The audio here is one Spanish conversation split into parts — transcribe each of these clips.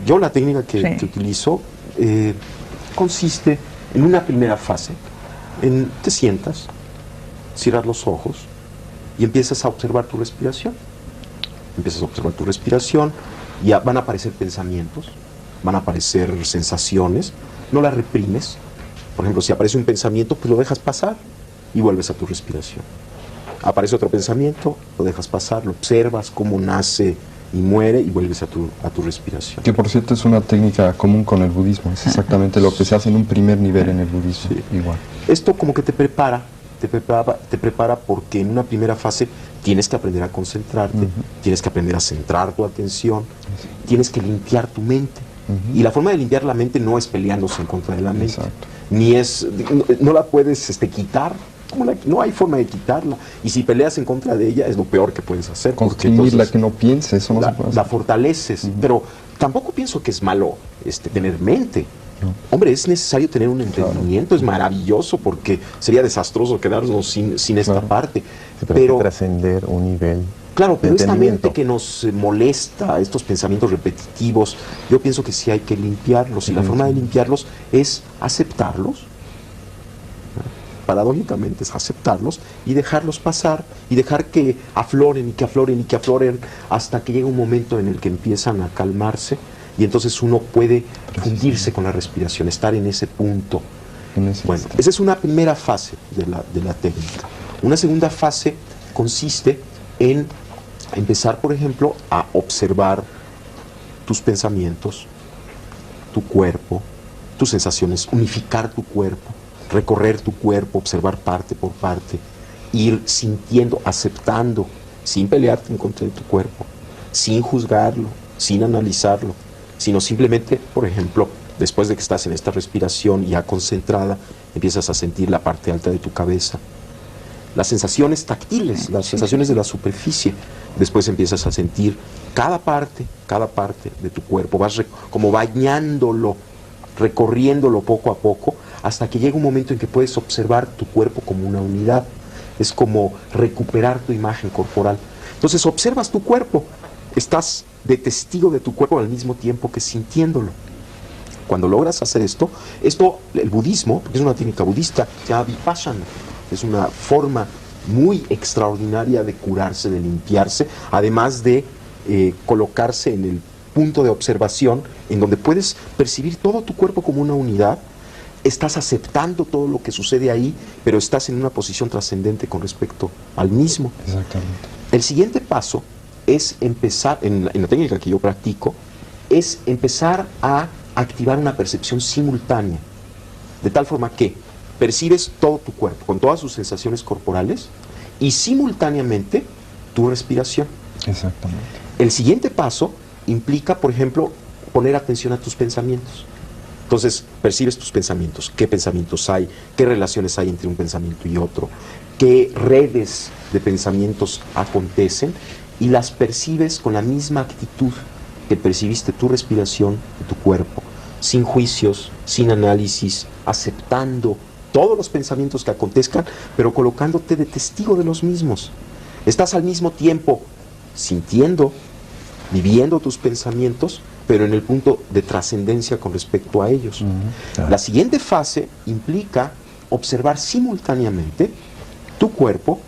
Yo la técnica que utilizo consiste en una primera fase, te sientas, cierras los ojos y empiezas a observar tu respiración. Empiezas a observar tu respiración y van a aparecer pensamientos, van a aparecer sensaciones, no las reprimes. Por ejemplo, si aparece un pensamiento, pues lo dejas pasar y vuelves a tu respiración. Aparece otro pensamiento, lo dejas pasar, lo observas cómo nace y muere y vuelves a tu respiración. Que por cierto es una técnica común con el budismo, es exactamente lo que se hace en un primer nivel en el budismo. Sí. Igual. Esto como que te prepara porque en una primera fase tienes que aprender a concentrarte, tienes que aprender a centrar tu atención, tienes que limpiar tu mente. Y la forma de limpiar la mente no es peleándose en contra de la mente, no la puedes quitar. No hay forma de quitarla, y si peleas en contra de ella es lo peor que puedes hacer. Constriñirla, que no piense, eso no se puede hacer. La fortaleces, pero tampoco pienso que es malo tener mente. No. Hombre, es necesario tener un entendimiento, es maravilloso, porque sería desastroso quedarnos sin esta parte. Pero trascender un nivel. Claro, pero esta mente que nos molesta, estos pensamientos repetitivos, yo pienso que sí hay que limpiarlos, y la forma de limpiarlos es aceptarlos. Paradójicamente es aceptarlos y dejarlos pasar y dejar que afloren y que afloren y que afloren hasta que llega un momento en el que empiezan a calmarse, y entonces uno puede fundirse con la respiración, estar en ese punto. Bueno, esa es una primera fase de la técnica. Una segunda fase consiste en empezar, por ejemplo, a observar tus pensamientos, tu cuerpo, tus sensaciones, unificar tu cuerpo, recorrer tu cuerpo, observar parte por parte, ir sintiendo, aceptando, sin pelearte en contra de tu cuerpo, sin juzgarlo, sin analizarlo, sino simplemente, por ejemplo, después de que estás en esta respiración ya concentrada, empiezas a sentir la parte alta de tu cabeza, las sensaciones táctiles, las sensaciones de la superficie. Después empiezas a sentir cada parte de tu cuerpo, vas como bañándolo, recorriéndolo poco a poco, hasta que llega un momento en que puedes observar tu cuerpo como una unidad. Es como recuperar tu imagen corporal. Entonces observas tu cuerpo, estás de testigo de tu cuerpo al mismo tiempo que sintiéndolo. Cuando logras hacer esto, el budismo, porque es una técnica budista, se llama vipassana, es una forma muy extraordinaria de curarse, de limpiarse, además de colocarse en el punto de observación en donde puedes percibir todo tu cuerpo como una unidad. Estás aceptando todo lo que sucede ahí, pero estás en una posición trascendente con respecto al mismo. Exactamente. El siguiente paso es empezar, en la técnica que yo practico, es empezar a activar una percepción simultánea, de tal forma que percibes todo tu cuerpo, con todas sus sensaciones corporales, y simultáneamente tu respiración. Exactamente. El siguiente paso implica, por ejemplo, poner atención a tus pensamientos. Entonces, percibes tus pensamientos, qué pensamientos hay, qué relaciones hay entre un pensamiento y otro, qué redes de pensamientos acontecen, y las percibes con la misma actitud que percibiste tu respiración de tu cuerpo, sin juicios, sin análisis, aceptando todos los pensamientos que acontezcan, pero colocándote de testigo de los mismos. Estás al mismo tiempo sintiendo, viviendo tus pensamientos, pero en el punto de trascendencia con respecto a ellos. Claro. La siguiente fase implica observar simultáneamente tu cuerpo,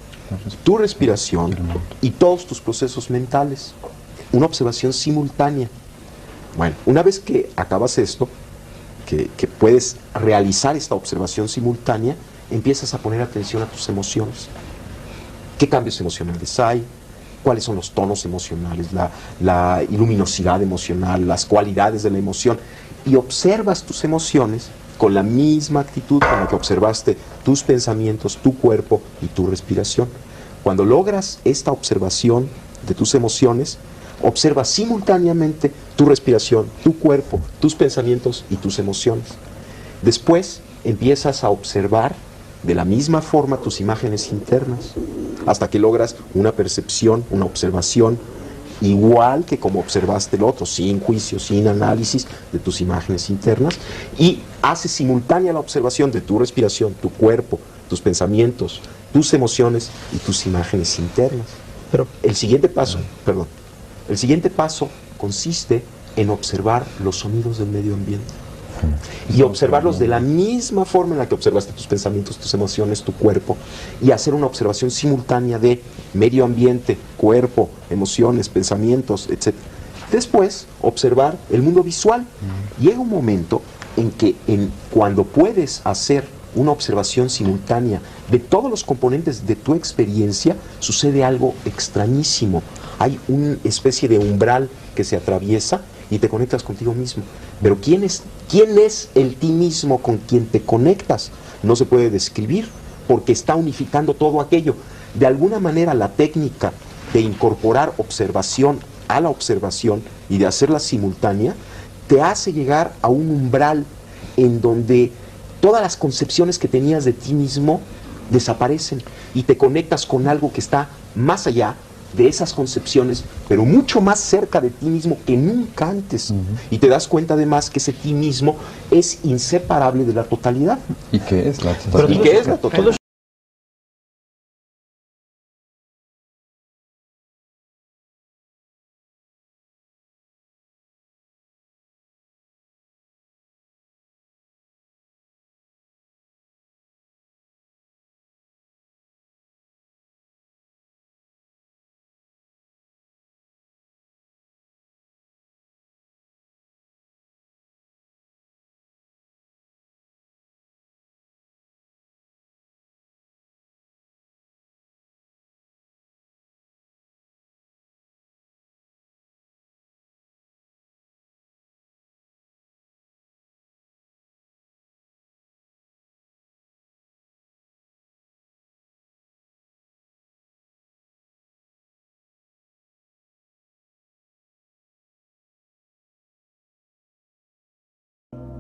tu respiración y todos tus procesos mentales. Una observación simultánea. Bueno, una vez que acabas esto, que puedes realizar esta observación simultánea, empiezas a poner atención a tus emociones. ¿Qué cambios emocionales hay? ¿Cuáles son los tonos emocionales, la luminosidad emocional, las cualidades de la emoción? Y observas tus emociones con la misma actitud con la que observaste tus pensamientos, tu cuerpo y tu respiración. Cuando logras esta observación de tus emociones, observas simultáneamente tu respiración, tu cuerpo, tus pensamientos y tus emociones. Después empiezas a observar de la misma forma tus imágenes internas, hasta que logras una percepción, una observación igual que como observaste el otro, sin juicio, sin análisis de tus imágenes internas, y haces simultánea la observación de tu respiración, tu cuerpo, tus pensamientos, tus emociones y tus imágenes internas. Pero el siguiente paso, el siguiente paso consiste en observar los sonidos del medio ambiente y observarlos de la misma forma en la que observaste tus pensamientos, tus emociones, tu cuerpo, y hacer una observación simultánea de medio ambiente, cuerpo, emociones, pensamientos, etc. Después, observar el mundo visual. Llega un momento en que cuando puedes hacer una observación simultánea de todos los componentes de tu experiencia, sucede algo extrañísimo. Hay una especie de umbral que se atraviesa y te conectas contigo mismo. Pero ¿quién es el ti mismo con quien te conectas? No se puede describir porque está unificando todo aquello. De alguna manera la técnica de incorporar observación a la observación y de hacerla simultánea te hace llegar a un umbral en donde todas las concepciones que tenías de ti mismo desaparecen y te conectas con algo que está más allá de esas concepciones, pero mucho más cerca de ti mismo que nunca antes. Y te das cuenta además que ese ti mismo es inseparable de la totalidad. ¿Y qué es la totalidad? ¿Y qué es la totalidad?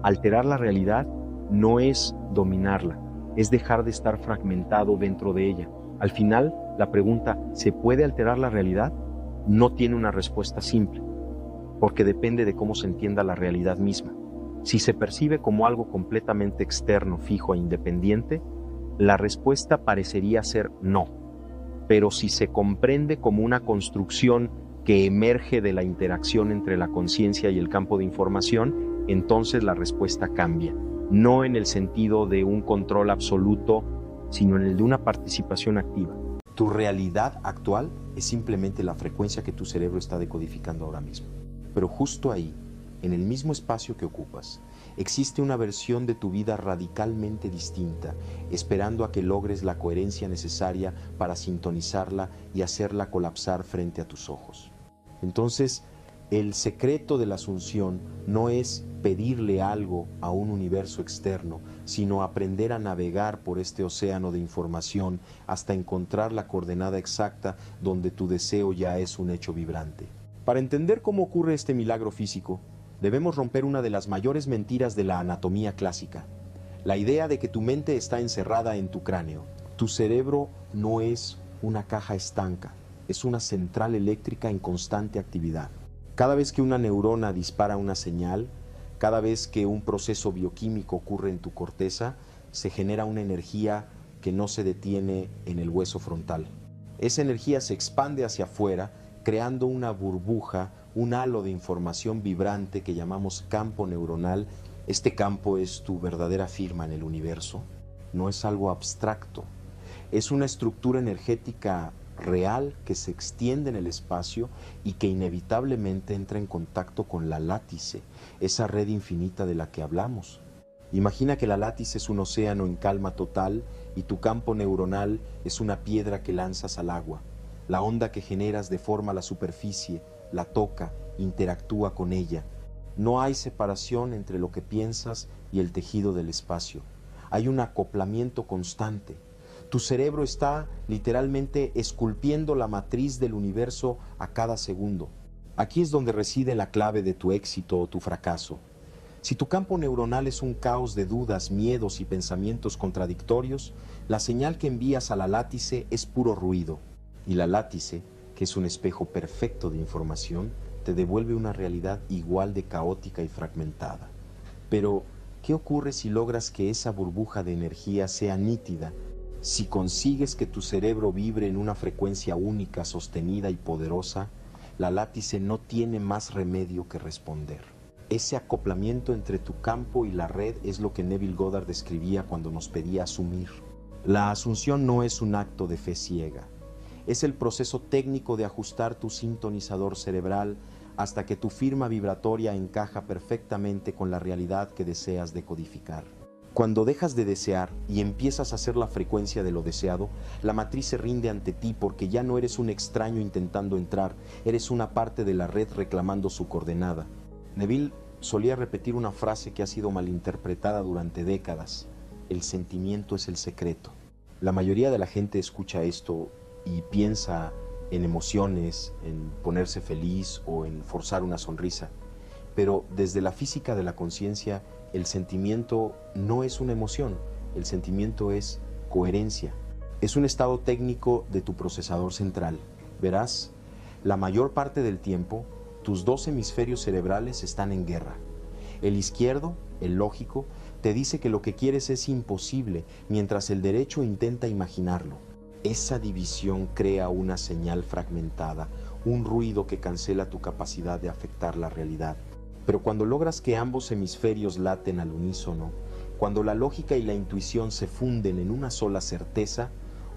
Alterar la realidad no es dominarla, es dejar de estar fragmentado dentro de ella. Al final, la pregunta, ¿se puede alterar la realidad? No tiene una respuesta simple, porque depende de cómo se entienda la realidad misma. Si se percibe como algo completamente externo, fijo e independiente, la respuesta parecería ser no. Pero si se comprende como una construcción que emerge de la interacción entre la conciencia y el campo de información, entonces la respuesta cambia, no en el sentido de un control absoluto, sino en el de una participación activa. Tu realidad actual es simplemente la frecuencia que tu cerebro está decodificando ahora mismo. Pero justo ahí, en el mismo espacio que ocupas, existe una versión de tu vida radicalmente distinta, esperando a que logres la coherencia necesaria para sintonizarla y hacerla colapsar frente a tus ojos. Entonces, el secreto de la asunción no es pedirle algo a un universo externo, sino aprender a navegar por este océano de información hasta encontrar la coordenada exacta donde tu deseo ya es un hecho vibrante. Para entender cómo ocurre este milagro físico, debemos romper una de las mayores mentiras de la anatomía clásica, la idea de que tu mente está encerrada en tu cráneo. Tu cerebro no es una caja estanca, es una central eléctrica en constante actividad. Cada vez que una neurona dispara una señal, cada vez que un proceso bioquímico ocurre en tu corteza, se genera una energía que no se detiene en el hueso frontal. Esa energía se expande hacia afuera, creando una burbuja, un halo de información vibrante que llamamos campo neuronal. Este campo es tu verdadera firma en el universo. No es algo abstracto. Es una estructura energética real que se extiende en el espacio y que inevitablemente entra en contacto con la látice, esa red infinita de la que hablamos. Imagina que la látice es un océano en calma total y tu campo neuronal es una piedra que lanzas al agua. La onda que generas deforma la superficie, la toca, interactúa con ella. No hay separación entre lo que piensas y el tejido del espacio. Hay un acoplamiento constante. Tu cerebro está literalmente esculpiendo la matriz del universo a cada segundo. Aquí es donde reside la clave de tu éxito o tu fracaso. Si tu campo neuronal es un caos de dudas, miedos y pensamientos contradictorios, la señal que envías a la látice es puro ruido. Y la látice, que es un espejo perfecto de información, te devuelve una realidad igual de caótica y fragmentada. Pero, ¿qué ocurre si logras que esa burbuja de energía sea nítida? Si consigues que tu cerebro vibre en una frecuencia única, sostenida y poderosa, la látice no tiene más remedio que responder. Ese acoplamiento entre tu campo y la red es lo que Neville Goddard describía cuando nos pedía asumir. La asunción no es un acto de fe ciega. Es el proceso técnico de ajustar tu sintonizador cerebral hasta que tu firma vibratoria encaja perfectamente con la realidad que deseas decodificar. Cuando dejas de desear y empiezas a hacer la frecuencia de lo deseado, la matriz se rinde ante ti porque ya no eres un extraño intentando entrar, eres una parte de la red reclamando su coordenada. Neville solía repetir una frase que ha sido malinterpretada durante décadas: el sentimiento es el secreto. La mayoría de la gente escucha esto y piensa en emociones, en ponerse feliz o en forzar una sonrisa. Pero desde la física de la conciencia, el sentimiento no es una emoción, el sentimiento es coherencia. Es un estado técnico de tu procesador central. Verás, la mayor parte del tiempo, tus dos hemisferios cerebrales están en guerra. El izquierdo, el lógico, te dice que lo que quieres es imposible, mientras el derecho intenta imaginarlo. Esa división crea una señal fragmentada, un ruido que cancela tu capacidad de afectar la realidad. Pero cuando logras que ambos hemisferios laten al unísono, cuando la lógica y la intuición se funden en una sola certeza,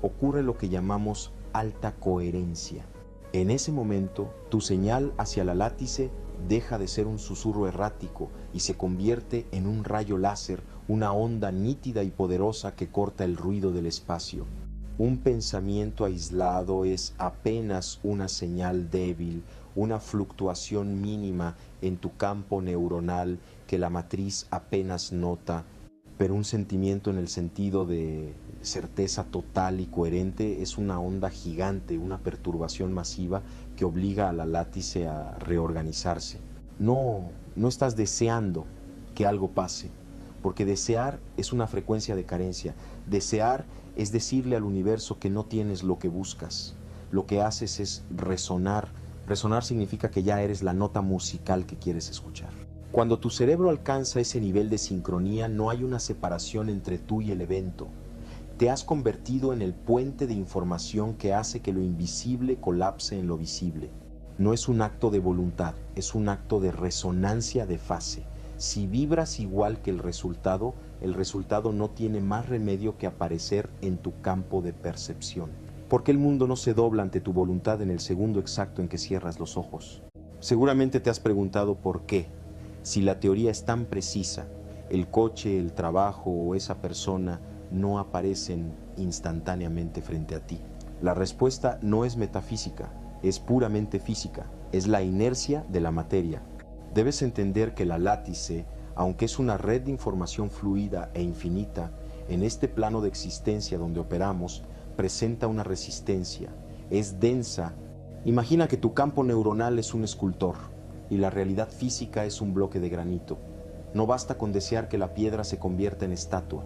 ocurre lo que llamamos alta coherencia. En ese momento, tu señal hacia la látice deja de ser un susurro errático y se convierte en un rayo láser, una onda nítida y poderosa que corta el ruido del espacio. Un pensamiento aislado es apenas una señal débil, una fluctuación mínima en tu campo neuronal que la matriz apenas nota, pero un sentimiento en el sentido de certeza total y coherente es una onda gigante, una perturbación masiva que obliga a la látice a reorganizarse. No estás deseando que algo pase, porque desear es una frecuencia de carencia. Desear es decirle al universo que no tienes lo que buscas. Lo que haces es resonar. Resonar significa que ya eres la nota musical que quieres escuchar. Cuando tu cerebro alcanza ese nivel de sincronía, no hay una separación entre tú y el evento. Te has convertido en el puente de información que hace que lo invisible colapse en lo visible. No es un acto de voluntad, es un acto de resonancia de fase. Si vibras igual que el resultado no tiene más remedio que aparecer en tu campo de percepción. Porque el mundo no se dobla ante tu voluntad en el segundo exacto en que cierras los ojos. Seguramente te has preguntado por qué. Si la teoría es tan precisa, el coche, el trabajo o esa persona no aparecen instantáneamente frente a ti. La respuesta no es metafísica, es puramente física, es la inercia de la materia. Debes entender que la látice, aunque es una red de información fluida e infinita, en este plano de existencia donde operamos, presenta una resistencia, es densa. Imagina que tu campo neuronal es un escultor y la realidad física es un bloque de granito. No basta con desear que la piedra se convierta en estatua.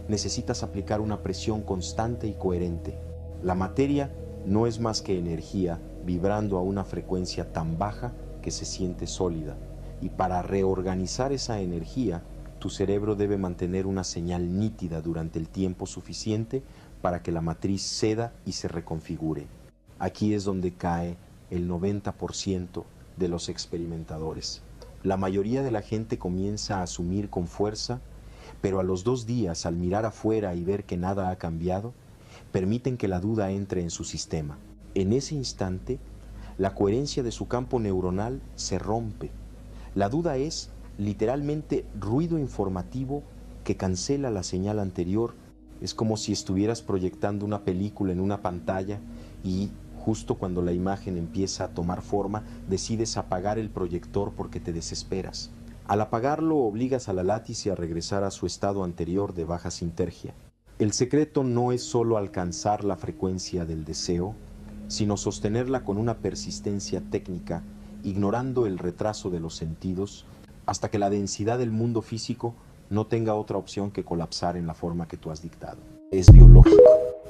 Necesitas aplicar una presión constante y coherente. La materia no es más que energía vibrando a una frecuencia tan baja que se siente sólida. Y para reorganizar esa energía, tu cerebro debe mantener una señal nítida durante el tiempo suficiente para que la matriz ceda y se reconfigure. Aquí es donde cae el 90% de los experimentadores. La mayoría de la gente comienza a asumir con fuerza, pero a los 2 días, al mirar afuera y ver que nada ha cambiado, permiten que la duda entre en su sistema. En ese instante, la coherencia de su campo neuronal se rompe. La duda es literalmente ruido informativo que cancela la señal anterior. Es como si estuvieras proyectando una película en una pantalla y justo cuando la imagen empieza a tomar forma, decides apagar el proyector porque te desesperas. Al apagarlo, obligas a la látice a regresar a su estado anterior de baja sinergia. El secreto no es solo alcanzar la frecuencia del deseo, sino sostenerla con una persistencia técnica, ignorando el retraso de los sentidos, hasta que la densidad del mundo físico no tenga otra opción que colapsar en la forma que tú has dictado. Es biológico.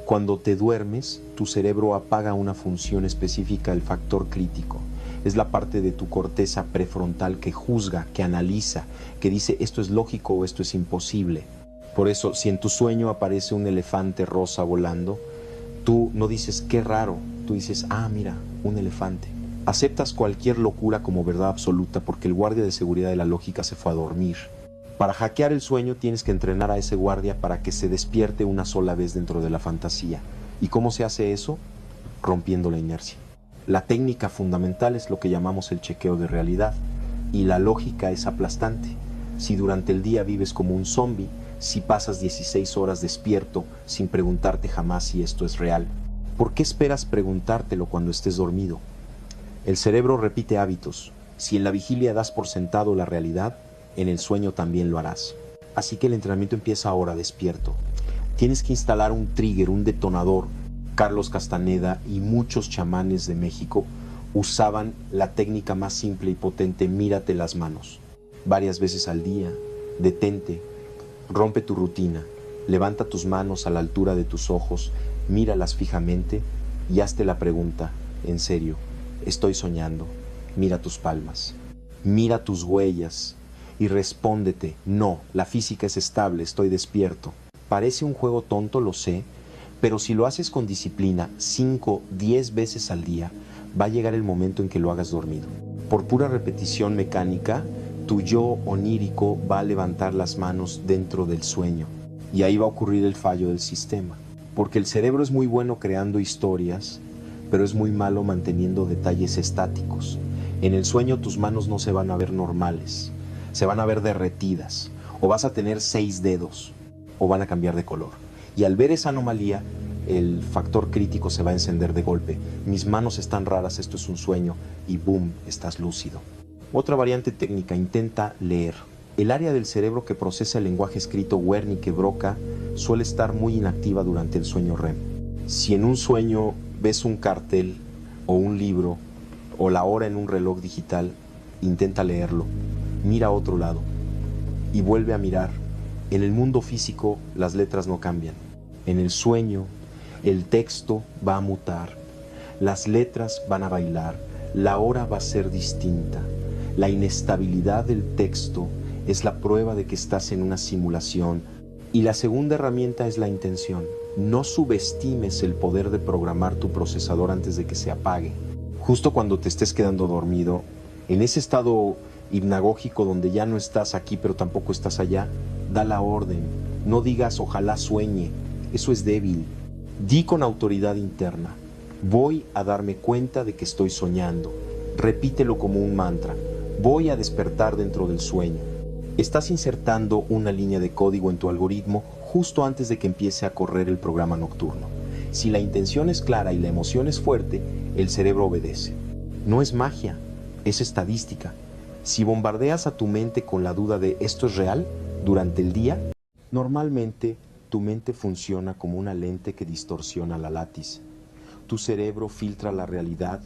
Cuando te duermes, tu cerebro apaga una función específica, el factor crítico. Es la parte de tu corteza prefrontal que juzga, que analiza, que dice esto es lógico o esto es imposible. Por eso, si en tu sueño aparece un elefante rosa volando, tú no dices qué raro, tú dices, ah, mira, un elefante. Aceptas cualquier locura como verdad absoluta porque el guardia de seguridad de la lógica se fue a dormir. Para hackear el sueño tienes que entrenar a ese guardia para que se despierte una sola vez dentro de la fantasía. ¿Y cómo se hace eso? Rompiendo la inercia. La técnica fundamental es lo que llamamos el chequeo de realidad. Y la lógica es aplastante. Si durante el día vives como un zombie, si pasas 16 horas despierto sin preguntarte jamás si esto es real, ¿por qué esperas preguntártelo cuando estés dormido? El cerebro repite hábitos. Si en la vigilia das por sentado la realidad, en el sueño también lo harás. Así que el entrenamiento empieza ahora despierto. Tienes que instalar un trigger, un detonador. Carlos Castaneda y muchos chamanes de México usaban la técnica más simple y potente: mírate las manos. Varias veces al día, detente, rompe tu rutina, levanta tus manos a la altura de tus ojos, míralas fijamente y hazte la pregunta: en serio, ¿estoy soñando? Mira tus palmas, mira tus huellas y respóndete: no, la física es estable, estoy despierto. Parece un juego tonto, lo sé, pero si lo haces con disciplina 5, 10 veces al día, va a llegar el momento en que lo hagas dormido. Por pura repetición mecánica, tu yo onírico va a levantar las manos dentro del sueño y ahí va a ocurrir el fallo del sistema. Porque el cerebro es muy bueno creando historias, pero es muy malo manteniendo detalles estáticos. En el sueño tus manos no se van a ver normales, se van a ver derretidas, o vas a tener 6 dedos, o van a cambiar de color. Y al ver esa anomalía, el factor crítico se va a encender de golpe. Mis manos están raras, esto es un sueño, y boom, estás lúcido. Otra variante técnica: intenta leer. El área del cerebro que procesa el lenguaje escrito Wernicke-Broca suele estar muy inactiva durante el sueño REM. Si en un sueño ves un cartel o un libro o la hora en un reloj digital, intenta leerlo. Mira a otro lado y vuelve a mirar. En el mundo físico las letras no cambian. En el sueño el texto va a mutar, las letras van a bailar, la hora va a ser distinta. La inestabilidad del texto es la prueba de que estás en una simulación. Y la segunda herramienta es la intención. No subestimes el poder de programar tu procesador antes de que se apague. Justo cuando te estés quedando dormido, en ese estado hipnagógico donde ya no estás aquí pero tampoco estás allá, da la orden. No digas ojalá sueñe, eso es débil. Di con autoridad interna: voy a darme cuenta de que estoy soñando. Repítelo como un mantra: voy a despertar dentro del sueño. Estás insertando una línea de código en tu algoritmo justo antes de que empiece a correr el programa nocturno. Si la intención es clara y la emoción es fuerte, el cerebro obedece. No es magia, es estadística. Si bombardeas a tu mente con la duda de ¿esto es real? Durante el día, normalmente tu mente funciona como una lente que distorsiona la látice. Tu cerebro filtra la realidad,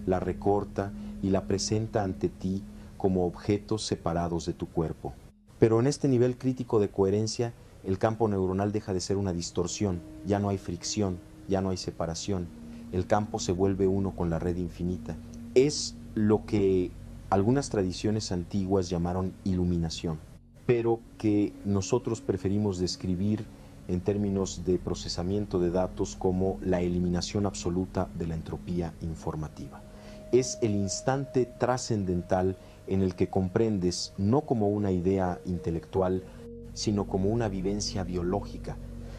la recorta y la presenta ante ti como objetos separados de tu cuerpo. Pero en este nivel crítico de coherencia, el campo neuronal deja de ser una distorsión, ya no hay fricción, ya no hay separación. El campo se vuelve uno con la red infinita. Es lo que algunas tradiciones antiguas llamaron iluminación, pero que nosotros preferimos describir en términos de procesamiento de datos como la eliminación absoluta de la entropía informativa. Es el instante trascendental en el que comprendes no como una idea intelectual, sino como una vivencia biológica,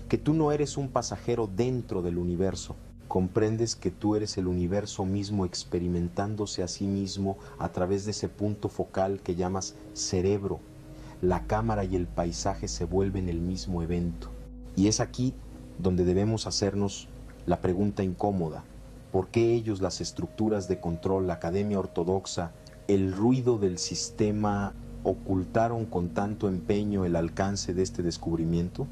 que tú no eres un pasajero dentro del universo. Comprendes que tú eres el universo mismo experimentándose a sí mismo a través de ese punto focal que llamas cerebro. La cámara y el paisaje se vuelven el mismo evento. Y es aquí donde debemos hacernos la pregunta incómoda: ¿por qué ellos, las estructuras de control, la academia ortodoxa, el ruido del sistema, ocultaron con tanto empeño el alcance de este descubrimiento?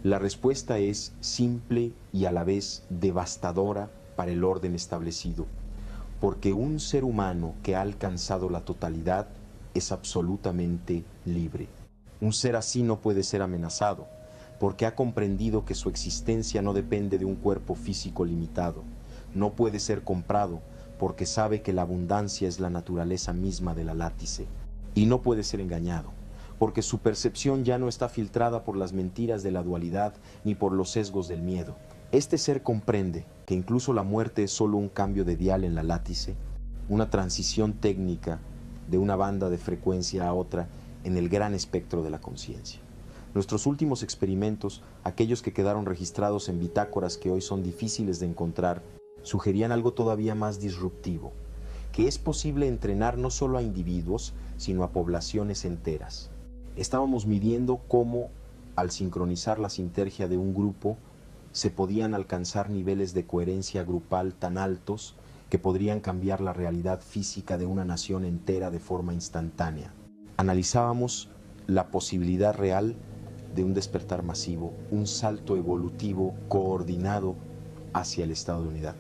La respuesta es simple y a la vez devastadora para el orden establecido, porque un ser humano que ha alcanzado la totalidad es absolutamente libre. Un ser así no puede ser amenazado, porque ha comprendido que su existencia no depende de un cuerpo físico limitado. No puede ser comprado, porque sabe que la abundancia es la naturaleza misma de la látice. Y no puede ser engañado, porque su percepción ya no está filtrada por las mentiras de la dualidad ni por los sesgos del miedo. Este ser comprende que incluso la muerte es solo un cambio de dial en la látice, una transición técnica de una banda de frecuencia a otra en el gran espectro de la conciencia. Nuestros últimos experimentos, aquellos que quedaron registrados en bitácoras que hoy son difíciles de encontrar, sugerían algo todavía más disruptivo, que es posible entrenar no solo a individuos, sino a poblaciones enteras. Estábamos midiendo cómo, al sincronizar la sintergia de un grupo, se podían alcanzar niveles de coherencia grupal tan altos que podrían cambiar la realidad física de una nación entera de forma instantánea. Analizábamos la posibilidad real de un despertar masivo, un salto evolutivo coordinado hacia el estado de unidad.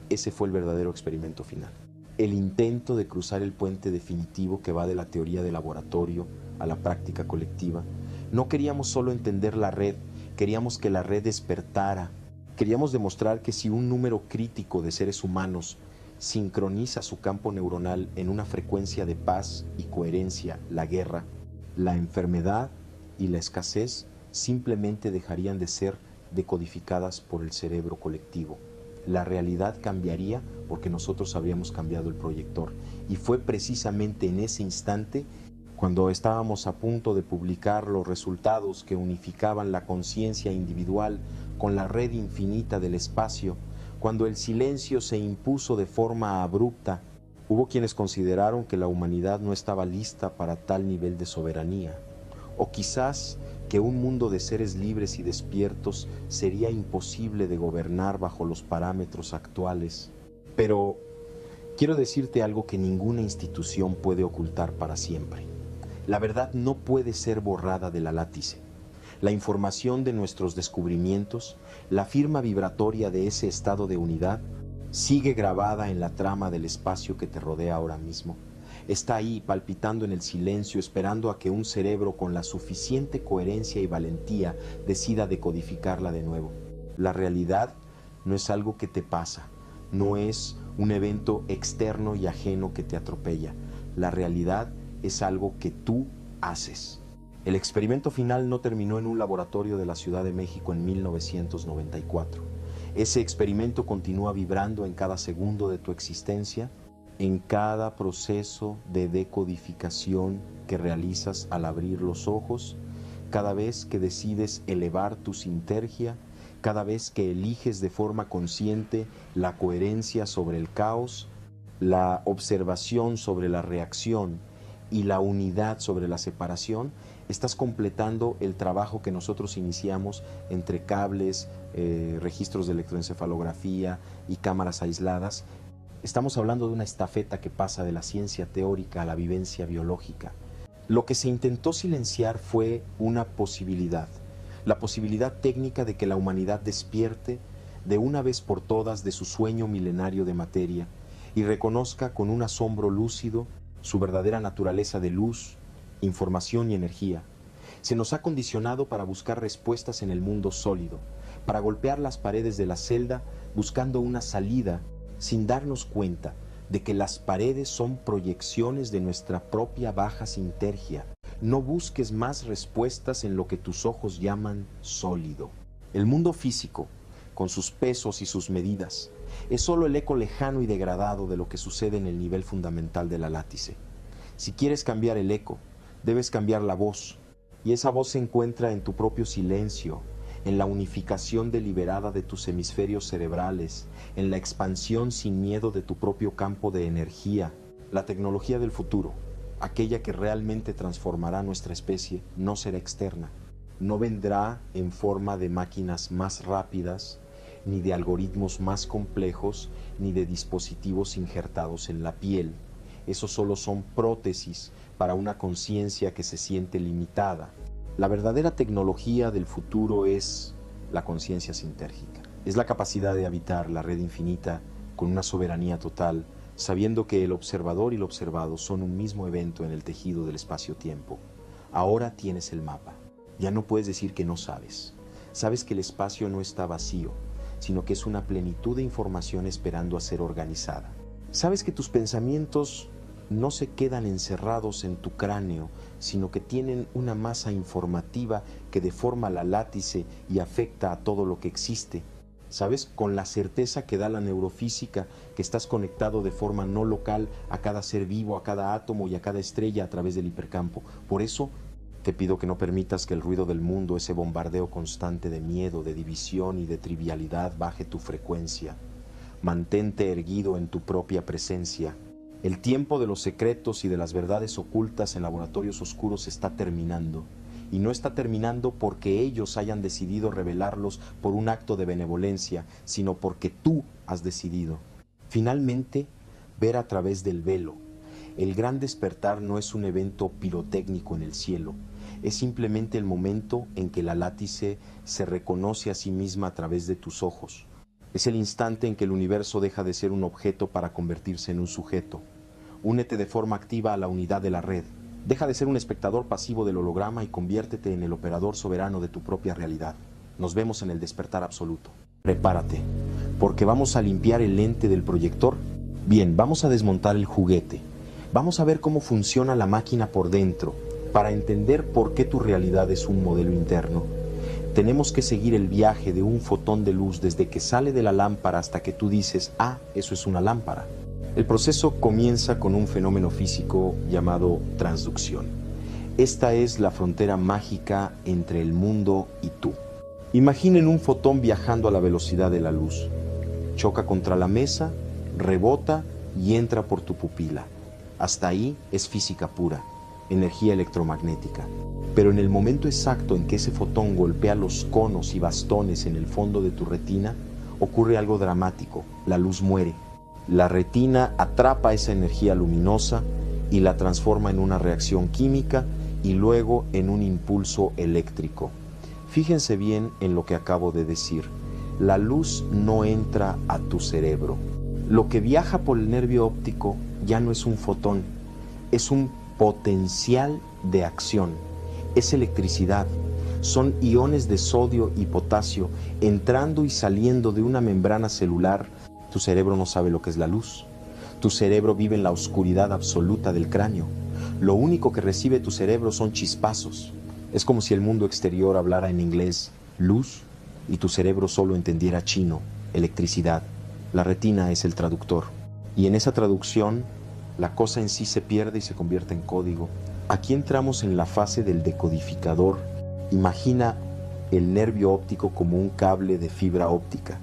Ese fue el verdadero experimento final. El intento de cruzar el puente definitivo que va de la teoría de laboratorio a la práctica colectiva. No queríamos solo entender la red, queríamos que la red despertara. Queríamos demostrar que si un número crítico de seres humanos sincroniza su campo neuronal en una frecuencia de paz y coherencia, la guerra, la enfermedad y la escasez simplemente dejarían de ser decodificadas por el cerebro colectivo. La realidad cambiaría porque nosotros habríamos cambiado el proyector. Y fue precisamente en ese instante, cuando estábamos a punto de publicar los resultados que unificaban la conciencia individual con la red infinita del espacio, cuando el silencio se impuso de forma abrupta, hubo quienes consideraron que la humanidad no estaba lista para tal nivel de soberanía, o quizás que un mundo de seres libres y despiertos sería imposible de gobernar bajo los parámetros actuales. Pero quiero decirte algo que ninguna institución puede ocultar para siempre. La verdad no puede ser borrada de la látice. La información de nuestros descubrimientos, la firma vibratoria de ese estado de unidad, sigue grabada en la trama del espacio que te rodea ahora mismo. Está ahí, palpitando en el silencio, esperando a que un cerebro con la suficiente coherencia y valentía decida decodificarla de nuevo. La realidad no es algo que te pasa, no es un evento externo y ajeno que te atropella. La realidad es algo que tú haces. El experimento final no terminó en un laboratorio de la Ciudad de México en 1994. Ese experimento continúa vibrando en cada segundo de tu existencia, en cada proceso de decodificación que realizas al abrir los ojos, cada vez que decides elevar tu sintergia, cada vez que eliges de forma consciente la coherencia sobre el caos, la observación sobre la reacción y la unidad sobre la separación, estás completando el trabajo que nosotros iniciamos entre cables, registros de electroencefalografía y cámaras aisladas. Estamos hablando de una estafeta que pasa de la ciencia teórica a la vivencia biológica. Lo que se intentó silenciar fue una posibilidad, la posibilidad técnica de que la humanidad despierte de una vez por todas de su sueño milenario de materia y reconozca con un asombro lúcido su verdadera naturaleza de luz, información y energía. Se nos ha condicionado para buscar respuestas en el mundo sólido, para golpear las paredes de la celda buscando una salida sin darnos cuenta de que las paredes son proyecciones de nuestra propia baja sintergia. No busques más respuestas en lo que tus ojos llaman sólido. El mundo físico, con sus pesos y sus medidas, es solo el eco lejano y degradado de lo que sucede en el nivel fundamental de la látice. Si quieres cambiar el eco, debes cambiar la voz, y esa voz se encuentra en tu propio silencio, en la unificación deliberada de tus hemisferios cerebrales, en la expansión sin miedo de tu propio campo de energía. La tecnología del futuro, aquella que realmente transformará nuestra especie, no será externa, no vendrá en forma de máquinas más rápidas, ni de algoritmos más complejos, ni de dispositivos injertados en la piel. Esos solo son prótesis para una conciencia que se siente limitada. La verdadera tecnología del futuro es la conciencia sintérgica. Es la capacidad de habitar la red infinita con una soberanía total, sabiendo que el observador y el observado son un mismo evento en el tejido del espacio-tiempo. Ahora tienes el mapa. Ya no puedes decir que no sabes. Sabes que el espacio no está vacío, sino que es una plenitud de información esperando a ser organizada. Sabes que tus pensamientos no se quedan encerrados en tu cráneo, sino que tienen una masa informativa que deforma la látice y afecta a todo lo que existe. ¿sabes? Con la certeza que da la neurofísica, que estás conectado de forma no local a cada ser vivo, a cada átomo y a cada estrella a través del hipercampo. Por eso te pido que no permitas que el ruido del mundo, ese bombardeo constante de miedo, de división y de trivialidad, baje tu frecuencia. Mantente erguido en tu propia presencia. El tiempo de los secretos y de las verdades ocultas en laboratorios oscuros está terminando. Y no está terminando porque ellos hayan decidido revelarlos por un acto de benevolencia, sino porque tú has decidido. Finalmente, ver a través del velo. El gran despertar no es un evento pirotécnico en el cielo, es simplemente el momento en que la látice se reconoce a sí misma a través de tus ojos. Es el instante en que el universo deja de ser un objeto para convertirse en un sujeto. Únete de forma activa a la unidad de la red. Deja de ser un espectador pasivo del holograma y conviértete en el operador soberano de tu propia realidad. Nos vemos en el despertar absoluto. Prepárate, porque vamos a limpiar el lente del proyector. Bien, vamos a desmontar el juguete. Vamos a ver cómo funciona la máquina por dentro, para entender por qué tu realidad es un modelo interno. Tenemos que seguir el viaje de un fotón de luz desde que sale de la lámpara hasta que tú dices, ah, eso es una lámpara. El proceso comienza con un fenómeno físico llamado transducción. Esta es la frontera mágica entre el mundo y tú. Imaginen un fotón viajando a la velocidad de la luz. Choca contra la mesa, rebota y entra por tu pupila. Hasta ahí es física pura, energía electromagnética. Pero en el momento exacto en que ese fotón golpea los conos y bastones en el fondo de tu retina, ocurre algo dramático. La luz muere. La retina atrapa esa energía luminosa y la transforma en una reacción química y luego en un impulso eléctrico. Fíjense bien en lo que acabo de decir. La luz no entra a tu cerebro. Lo que viaja por el nervio óptico ya no es un fotón, es un potencial de acción. Es electricidad. Son iones de sodio y potasio entrando y saliendo de una membrana celular. Tu cerebro no sabe lo que es la luz. Tu cerebro vive en la oscuridad absoluta del cráneo. Lo único que recibe tu cerebro son chispazos. Es como si el mundo exterior hablara en inglés, luz, y tu cerebro solo entendiera chino, electricidad. La retina es el traductor. Y en esa traducción, la cosa en sí se pierde y se convierte en código. Aquí entramos en la fase del decodificador. Imagina el nervio óptico como un cable de fibra óptica.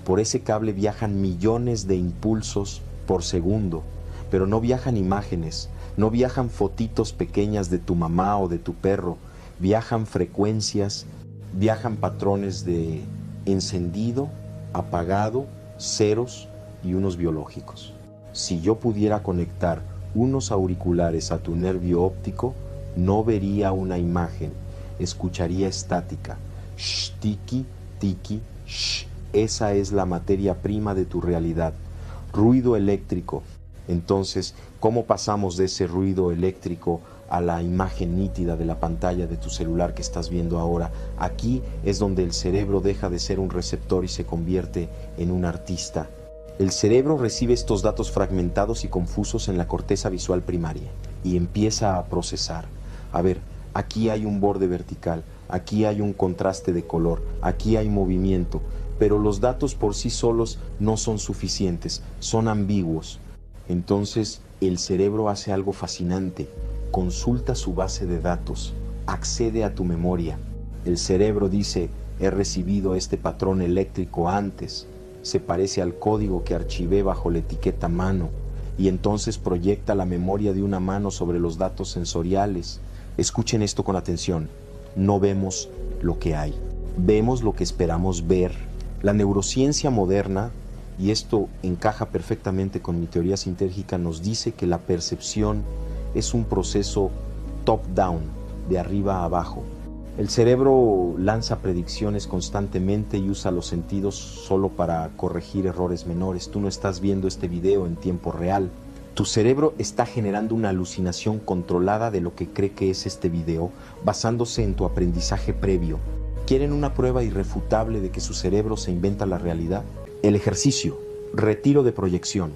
Por ese cable viajan millones de impulsos por segundo, pero no viajan imágenes, no viajan fotitos pequeñas de tu mamá o de tu perro, viajan frecuencias, viajan patrones de encendido, apagado, ceros y unos biológicos. Si yo pudiera conectar unos auriculares a tu nervio óptico, no vería una imagen, escucharía estática. Shh, tiki, tiki, shh. Esa es la materia prima de tu realidad. Ruido eléctrico. Entonces, ¿cómo pasamos de ese ruido eléctrico a la imagen nítida de la pantalla de tu celular que estás viendo ahora? Aquí es donde el cerebro deja de ser un receptor y se convierte en un artista. El cerebro recibe estos datos fragmentados y confusos en la corteza visual primaria y empieza a procesar. A ver, aquí hay un borde vertical, aquí hay un contraste de color, aquí hay movimiento, pero los datos por sí solos no son suficientes, son ambiguos. Entonces el cerebro hace algo fascinante, consulta su base de datos, accede a tu memoria. El cerebro dice, he recibido este patrón eléctrico antes, se parece al código que archivé bajo la etiqueta mano, y entonces proyecta la memoria de una mano sobre los datos sensoriales. Escuchen esto con atención, no vemos lo que hay, vemos lo que esperamos ver. La neurociencia moderna, y esto encaja perfectamente con mi teoría sintérgica, nos dice que la percepción es un proceso top-down, de arriba a abajo. El cerebro lanza predicciones constantemente y usa los sentidos solo para corregir errores menores. Tú no estás viendo este video en tiempo real. Tu cerebro está generando una alucinación controlada de lo que cree que es este video, basándose en tu aprendizaje previo. ¿Quieren una prueba irrefutable de que su cerebro se inventa la realidad? El ejercicio, retiro de proyección.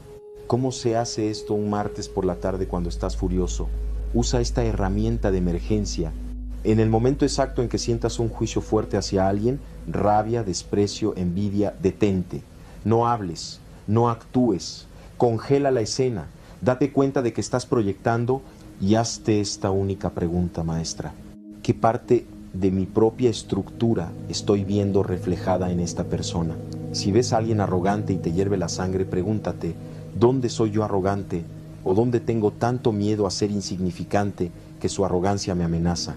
¿Cómo se hace esto un martes por la tarde cuando estás furioso? Usa esta herramienta de emergencia. En el momento exacto en que sientas un juicio fuerte hacia alguien, rabia, desprecio, envidia, detente. No hables, no actúes, congela la escena, date cuenta de que estás proyectando y hazte esta única pregunta, maestra. ¿Qué parte de mi propia estructura estoy viendo reflejada en esta persona? Si ves a alguien arrogante y te hierve la sangre, pregúntate, ¿dónde soy yo arrogante? ¿O dónde tengo tanto miedo a ser insignificante que su arrogancia me amenaza?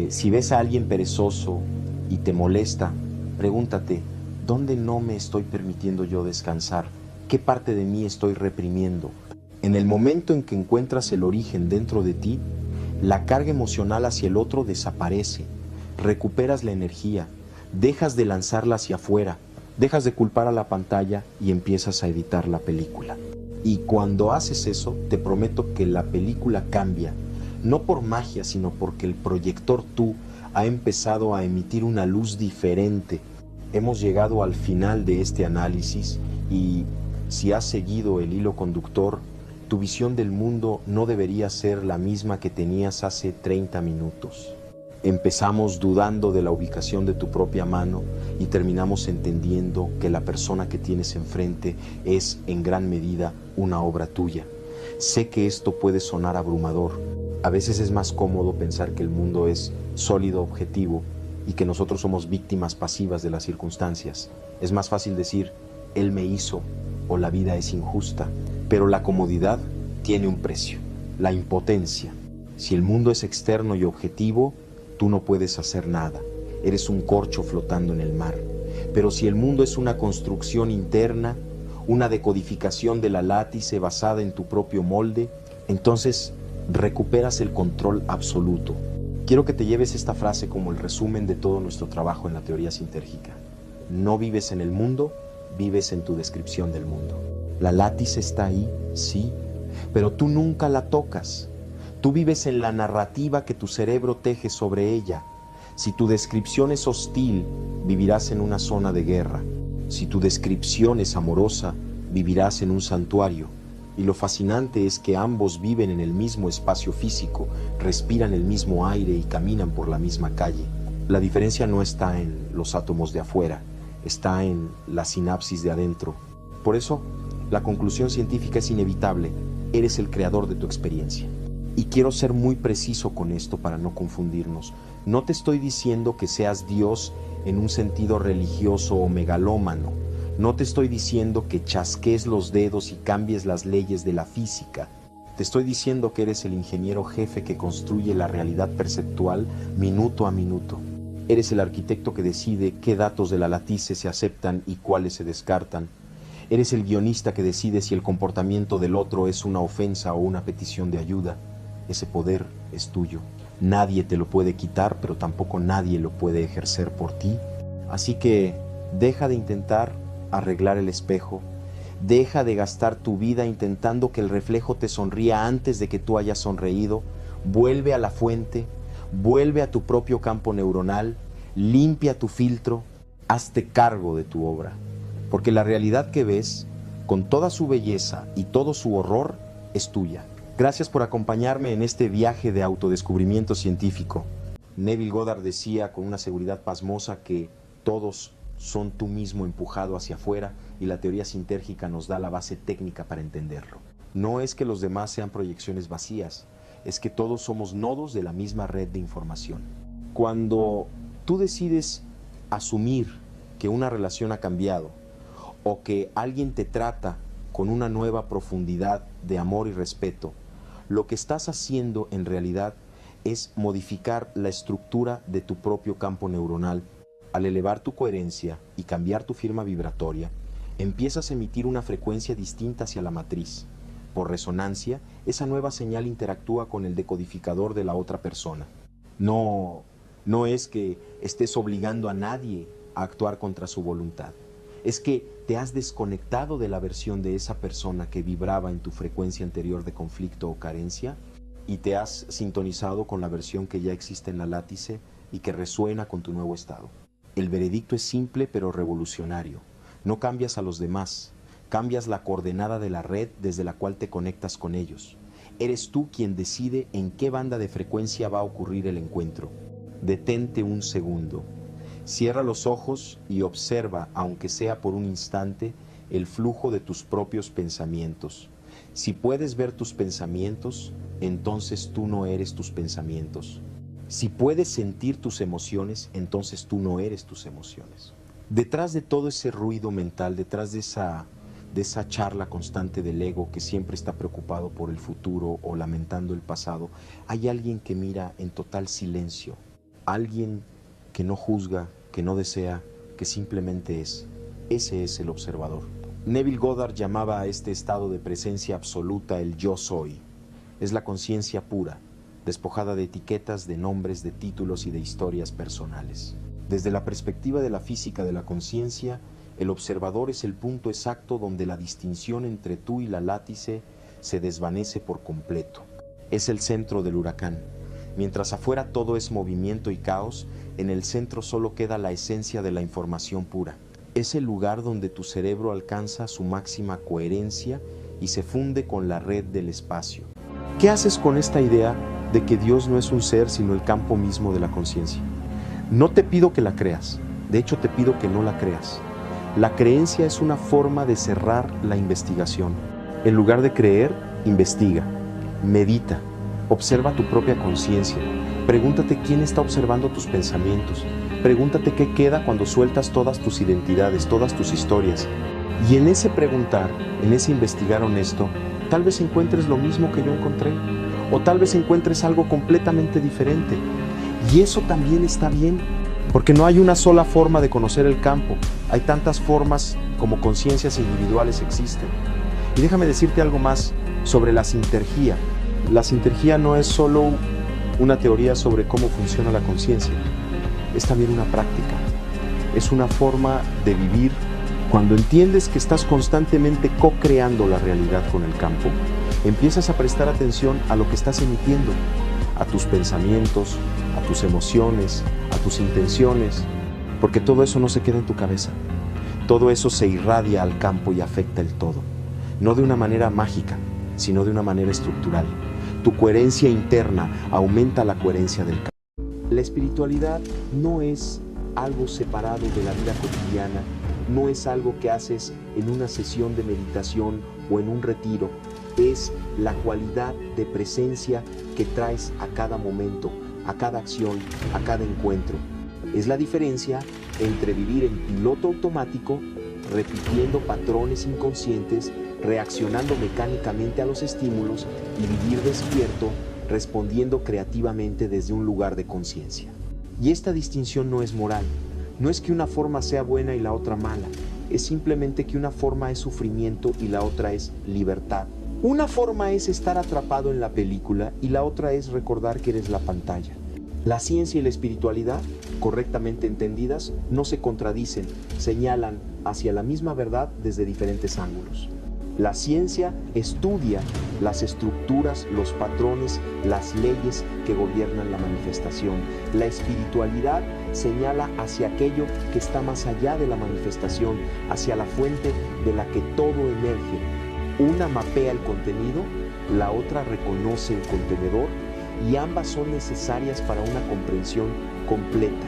Si ves a alguien perezoso y te molesta, pregúntate, ¿dónde no me estoy permitiendo yo descansar? ¿Qué parte de mí estoy reprimiendo? En el momento en que encuentras el origen dentro de ti, la carga emocional hacia el otro desaparece, recuperas la energía, dejas de lanzarla hacia afuera, dejas de culpar a la pantalla y empiezas a editar la película. Y cuando haces eso, te prometo que la película cambia, no por magia, sino porque el proyector tú ha empezado a emitir una luz diferente. Hemos llegado al final de este análisis y si has seguido el hilo conductor, tu visión del mundo no debería ser la misma que tenías hace 30 minutos. Empezamos dudando de la ubicación de tu propia mano y terminamos entendiendo que la persona que tienes enfrente es en gran medida una obra tuya. Sé que esto puede sonar abrumador. A veces es más cómodo pensar que el mundo es sólido, objetivo y que nosotros somos víctimas pasivas de las circunstancias. Es más fácil decir, él me hizo o la vida es injusta. Pero la comodidad tiene un precio, la impotencia. Si el mundo es externo y objetivo, tú no puedes hacer nada. Eres un corcho flotando en el mar. Pero si el mundo es una construcción interna, una decodificación de la látice basada en tu propio molde, entonces recuperas el control absoluto. Quiero que te lleves esta frase como el resumen de todo nuestro trabajo en la teoría sintérgica. No vives en el mundo, vives en tu descripción del mundo. La látice está ahí, sí, pero tú nunca la tocas. Tú vives en la narrativa que tu cerebro teje sobre ella. Si tu descripción es hostil, vivirás en una zona de guerra. Si tu descripción es amorosa, vivirás en un santuario. Y lo fascinante es que ambos viven en el mismo espacio físico, respiran el mismo aire y caminan por la misma calle. La diferencia no está en los átomos de afuera, está en la sinapsis de adentro. Por eso, la conclusión científica es inevitable. Eres el creador de tu experiencia. Y quiero ser muy preciso con esto para no confundirnos. No te estoy diciendo que seas Dios en un sentido religioso o megalómano. No te estoy diciendo que chasques los dedos y cambies las leyes de la física. Te estoy diciendo que eres el ingeniero jefe que construye la realidad perceptual minuto a minuto. Eres el arquitecto que decide qué datos de la látice se aceptan y cuáles se descartan. Eres el guionista que decide si el comportamiento del otro es una ofensa o una petición de ayuda. Ese poder es tuyo. Nadie te lo puede quitar, pero tampoco nadie lo puede ejercer por ti. Así que deja de intentar arreglar el espejo. Deja de gastar tu vida intentando que el reflejo te sonría antes de que tú hayas sonreído. Vuelve a la fuente, vuelve a tu propio campo neuronal, limpia tu filtro, hazte cargo de tu obra. Porque la realidad que ves, con toda su belleza y todo su horror, es tuya. Gracias por acompañarme en este viaje de autodescubrimiento científico. Neville Goddard decía con una seguridad pasmosa que todos son tú mismo empujado hacia afuera y la teoría sintérgica nos da la base técnica para entenderlo. No es que los demás sean proyecciones vacías, es que todos somos nodos de la misma red de información. Cuando tú decides asumir que una relación ha cambiado, o que alguien te trata con una nueva profundidad de amor y respeto, lo que estás haciendo en realidad es modificar la estructura de tu propio campo neuronal. Al elevar tu coherencia y cambiar tu firma vibratoria, empiezas a emitir una frecuencia distinta hacia la matriz. Por resonancia, esa nueva señal interactúa con el decodificador de la otra persona. No es que estés obligando a nadie a actuar contra su voluntad. Es que te has desconectado de la versión de esa persona que vibraba en tu frecuencia anterior de conflicto o carencia y te has sintonizado con la versión que ya existe en la látice y que resuena con tu nuevo estado. El veredicto es simple pero revolucionario. No cambias a los demás, cambias la coordenada de la red desde la cual te conectas con ellos. Eres tú quien decide en qué banda de frecuencia va a ocurrir el encuentro. Detente un segundo. Cierra los ojos y observa, aunque sea por un instante, el flujo de tus propios pensamientos. Si puedes ver tus pensamientos, entonces tú no eres tus pensamientos. Si puedes sentir tus emociones, entonces tú no eres tus emociones. Detrás de todo ese ruido mental, detrás de esa charla constante del ego que siempre está preocupado por el futuro o lamentando el pasado, hay alguien que mira en total silencio, alguien que no juzga, que no desea, que simplemente es. Ese es el observador. Neville Goddard llamaba a este estado de presencia absoluta el yo soy. Es la conciencia pura, despojada de etiquetas, de nombres, de títulos y de historias personales. Desde la perspectiva de la física de la conciencia, el observador es el punto exacto donde la distinción entre tú y la látice se desvanece por completo. Es el centro del huracán. Mientras afuera todo es movimiento y caos, en el centro solo queda la esencia de la información pura. Es el lugar donde tu cerebro alcanza su máxima coherencia y se funde con la red del espacio. ¿Qué haces con esta idea de que Dios no es un ser sino el campo mismo de la conciencia? No te pido que la creas, de hecho te pido que no la creas. La creencia es una forma de cerrar la investigación. En lugar de creer, investiga, medita, observa tu propia conciencia. Pregúntate quién está observando tus pensamientos. Pregúntate qué queda cuando sueltas todas tus identidades, todas tus historias. Y en ese preguntar, en ese investigar honesto, tal vez encuentres lo mismo que yo encontré. O tal vez encuentres algo completamente diferente. Y eso también está bien, porque no hay una sola forma de conocer el campo. Hay tantas formas como conciencias individuales existen. Y déjame decirte algo más sobre la sintergía. La sintergía no es solo una teoría sobre cómo funciona la conciencia, es también una práctica. Es una forma de vivir. Cuando entiendes que estás constantemente co-creando la realidad con el campo, empiezas a prestar atención a lo que estás emitiendo, a tus pensamientos, a tus emociones, a tus intenciones, porque todo eso no se queda en tu cabeza. Todo eso se irradia al campo y afecta el todo, no de una manera mágica, sino de una manera estructural. Tu coherencia interna aumenta la coherencia del campo. La espiritualidad no es algo separado de la vida cotidiana, no es algo que haces en una sesión de meditación o en un retiro, es la cualidad de presencia que traes a cada momento, a cada acción, a cada encuentro. Es la diferencia entre vivir en piloto automático, repitiendo patrones inconscientes, reaccionando mecánicamente a los estímulos y vivir despierto, respondiendo creativamente desde un lugar de conciencia. Y esta distinción no es moral, no es que una forma sea buena y la otra mala, es simplemente que una forma es sufrimiento y la otra es libertad. Una forma es estar atrapado en la película y la otra es recordar que eres la pantalla. La ciencia y la espiritualidad, correctamente entendidas, no se contradicen, señalan hacia la misma verdad desde diferentes ángulos. La ciencia estudia las estructuras, los patrones, las leyes que gobiernan la manifestación. La espiritualidad señala hacia aquello que está más allá de la manifestación, hacia la fuente de la que todo emerge. Una mapea el contenido, la otra reconoce el contenedor y ambas son necesarias para una comprensión completa.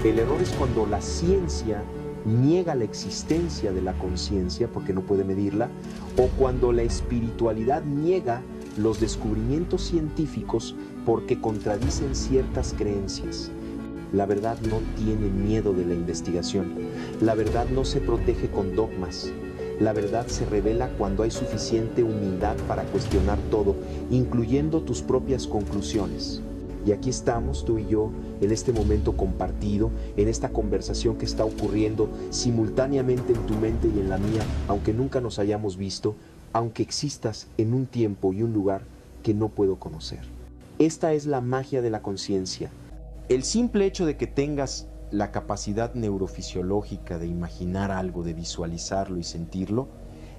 El error es cuando la ciencia niega la existencia de la conciencia porque no puede medirla, o cuando la espiritualidad niega los descubrimientos científicos porque contradicen ciertas creencias. La verdad no tiene miedo de la investigación. La verdad no se protege con dogmas. La verdad se revela cuando hay suficiente humildad para cuestionar todo, incluyendo tus propias conclusiones. Y aquí estamos, tú y yo, en este momento compartido, en esta conversación que está ocurriendo simultáneamente en tu mente y en la mía, aunque nunca nos hayamos visto, aunque existas en un tiempo y un lugar que no puedo conocer. Esta es la magia de la conciencia. El simple hecho de que tengas la capacidad neurofisiológica de imaginar algo, de visualizarlo y sentirlo,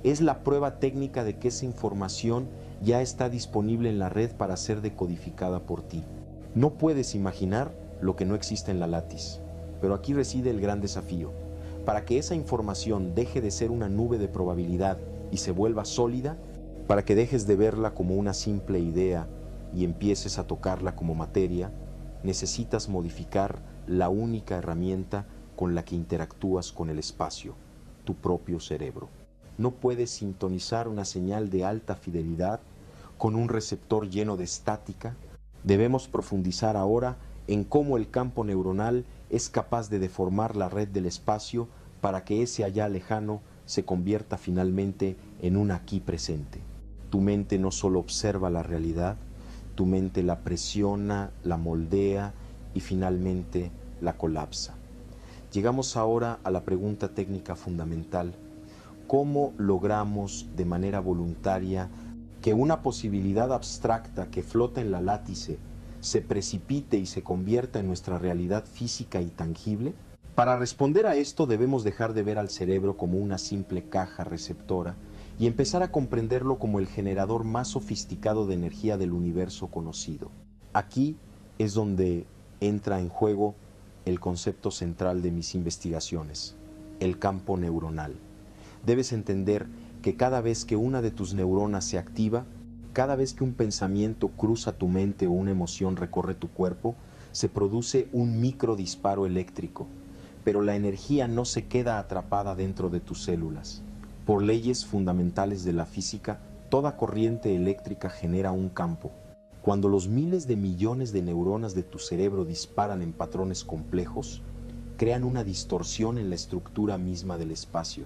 es la prueba técnica de que esa información ya está disponible en la red para ser decodificada por ti. No puedes imaginar lo que no existe en la látiz, pero aquí reside el gran desafío. Para que esa información deje de ser una nube de probabilidad y se vuelva sólida, Para que dejes de verla como una simple idea y empieces a tocarla como materia, necesitas modificar la única herramienta con la que interactúas con el espacio, tu propio cerebro. No puedes sintonizar una señal de alta fidelidad con un receptor lleno de estática. Debemos profundizar ahora en cómo el campo neuronal es capaz de deformar la red del espacio para que ese allá lejano se convierta finalmente en un aquí presente. Tu mente no solo observa la realidad, tu mente la presiona, la moldea y finalmente la colapsa. Llegamos ahora a la pregunta técnica fundamental: ¿cómo logramos de manera voluntaria que una posibilidad abstracta que flota en la látice se precipite y se convierta en nuestra realidad física y tangible? Para responder a esto debemos dejar de ver al cerebro como una simple caja receptora y empezar a comprenderlo como el generador más sofisticado de energía del universo conocido. Aquí es donde entra en juego el concepto central de mis investigaciones, el campo neuronal. Debes entender que cada vez que una de tus neuronas se activa, cada vez que un pensamiento cruza tu mente o una emoción recorre tu cuerpo, se produce un microdisparo eléctrico, pero la energía no se queda atrapada dentro de tus células. Por leyes fundamentales de la física, toda corriente eléctrica genera un campo. Cuando los miles de millones de neuronas de tu cerebro disparan en patrones complejos, crean una distorsión en la estructura misma del espacio.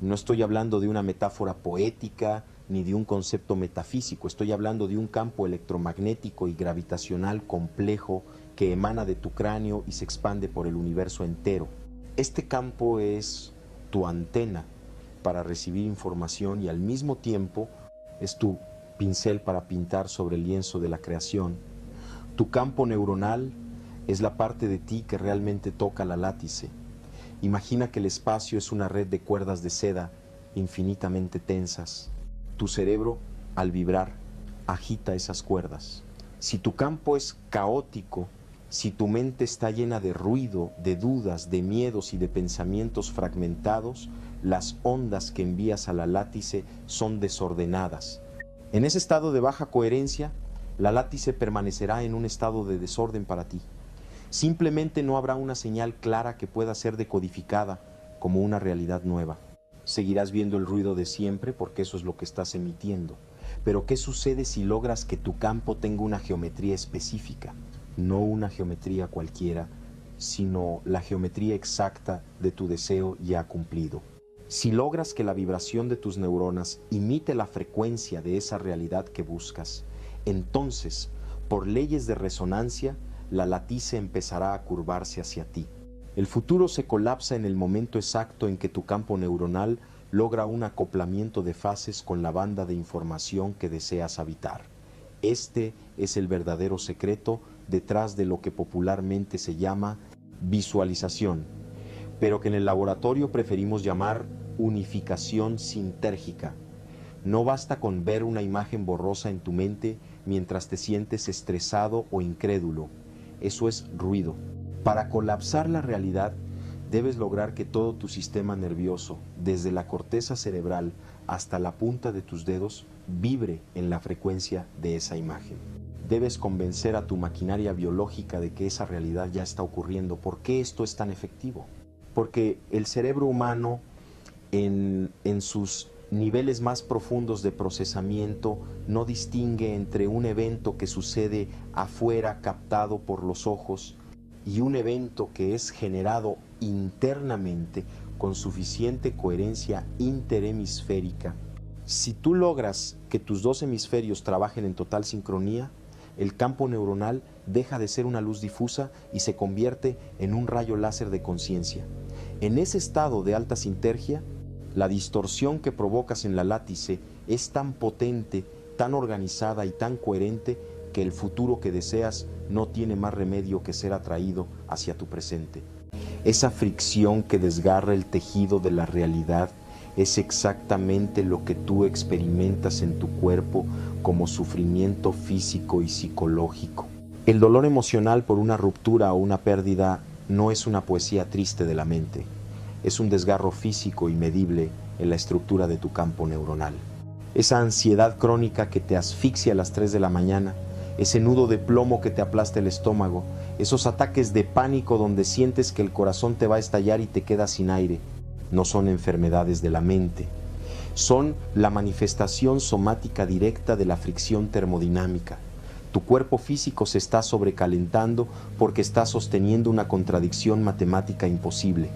No estoy hablando de una metáfora poética ni de un concepto metafísico, estoy hablando de un campo electromagnético y gravitacional complejo que emana de tu cráneo y se expande por el universo entero. Este campo es tu antena para recibir información y al mismo tiempo es tu pincel para pintar sobre el lienzo de la creación. Tu campo neuronal es la parte de ti que realmente toca la látice. Imagina que el espacio es una red de cuerdas de seda infinitamente tensas. Tu cerebro, al vibrar, agita esas cuerdas. Si tu campo es caótico, si tu mente está llena de ruido, de dudas, de miedos y de pensamientos fragmentados, las ondas que envías a la látice son desordenadas. En ese estado de baja coherencia, la látice permanecerá en un estado de desorden para ti. Simplemente no habrá una señal clara que pueda ser decodificada como una realidad nueva. Seguirás viendo el ruido de siempre porque eso es lo que estás emitiendo. Pero ¿qué sucede si logras que tu campo tenga una geometría específica? No una geometría cualquiera, sino la geometría exacta de tu deseo ya cumplido. Si logras que la vibración de tus neuronas imite la frecuencia de esa realidad que buscas, entonces, por leyes de resonancia, la látice empezará a curvarse hacia ti. El futuro se colapsa en el momento exacto en que tu campo neuronal logra un acoplamiento de fases con la banda de información que deseas habitar. Este es el verdadero secreto detrás de lo que popularmente se llama visualización, pero que en el laboratorio preferimos llamar unificación sintérgica. No basta con ver una imagen borrosa en tu mente mientras te sientes estresado o incrédulo. Eso es ruido. Para colapsar la realidad, debes lograr que todo tu sistema nervioso, desde la corteza cerebral hasta la punta de tus dedos, vibre en la frecuencia de esa imagen. Debes convencer a tu maquinaria biológica de que esa realidad ya está ocurriendo. ¿Por qué esto es tan efectivo? Porque el cerebro humano, en sus niveles más profundos de procesamiento, no distingue entre un evento que sucede afuera captado por los ojos y un evento que es generado internamente con suficiente coherencia interhemisférica. Si tú logras que tus dos hemisferios trabajen en total sincronía, el campo neuronal deja de ser una luz difusa y se convierte en un rayo láser de conciencia. En ese estado de alta sintergia, la distorsión que provocas en la látice es tan potente, tan organizada y tan coherente que el futuro que deseas no tiene más remedio que ser atraído hacia tu presente. Esa fricción que desgarra el tejido de la realidad es exactamente lo que tú experimentas en tu cuerpo como sufrimiento físico y psicológico. El dolor emocional por una ruptura o una pérdida no es una poesía triste de la mente. Es un desgarro físico y medible en la estructura de tu campo neuronal. esa ansiedad crónica que te asfixia a las 3 de la mañana, ese nudo de plomo que te aplasta el estómago, esos ataques de pánico donde sientes que el corazón te va a estallar y te quedas sin aire, no son enfermedades de la mente, son la manifestación somática directa de la fricción termodinámica. Tu cuerpo físico se está sobrecalentando porque está sosteniendo una contradicción matemática imposible.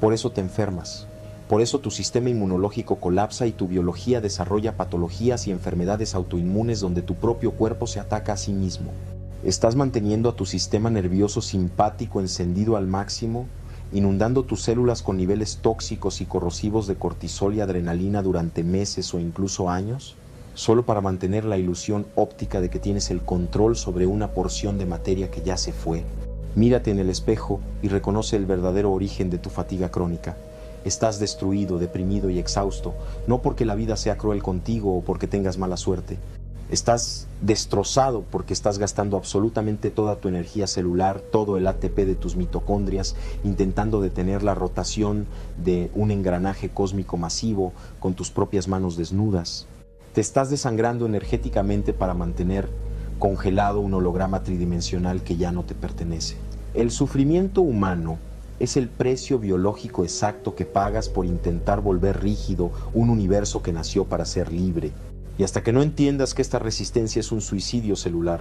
Por eso te enfermas. Por eso tu sistema inmunológico colapsa y tu biología desarrolla patologías y enfermedades autoinmunes donde tu propio cuerpo se ataca a sí mismo. Estás manteniendo a tu sistema nervioso simpático encendido al máximo, inundando tus células con niveles tóxicos y corrosivos de cortisol y adrenalina durante meses o incluso años, solo para mantener la ilusión óptica de que tienes el control sobre una porción de materia que ya se fue. Mírate en el espejo y reconoce el verdadero origen de tu fatiga crónica. Estás destruido, deprimido y exhausto, no porque la vida sea cruel contigo o porque tengas mala suerte. Estás destrozado porque estás gastando absolutamente toda tu energía celular, todo el ATP de tus mitocondrias, intentando detener la rotación de un engranaje cósmico masivo con tus propias manos desnudas. Te estás desangrando energéticamente para mantener congelado un holograma tridimensional que ya no te pertenece. El sufrimiento humano es el precio biológico exacto que pagas por intentar volver rígido un universo que nació para ser libre. Y hasta que no entiendas que esta resistencia es un suicidio celular,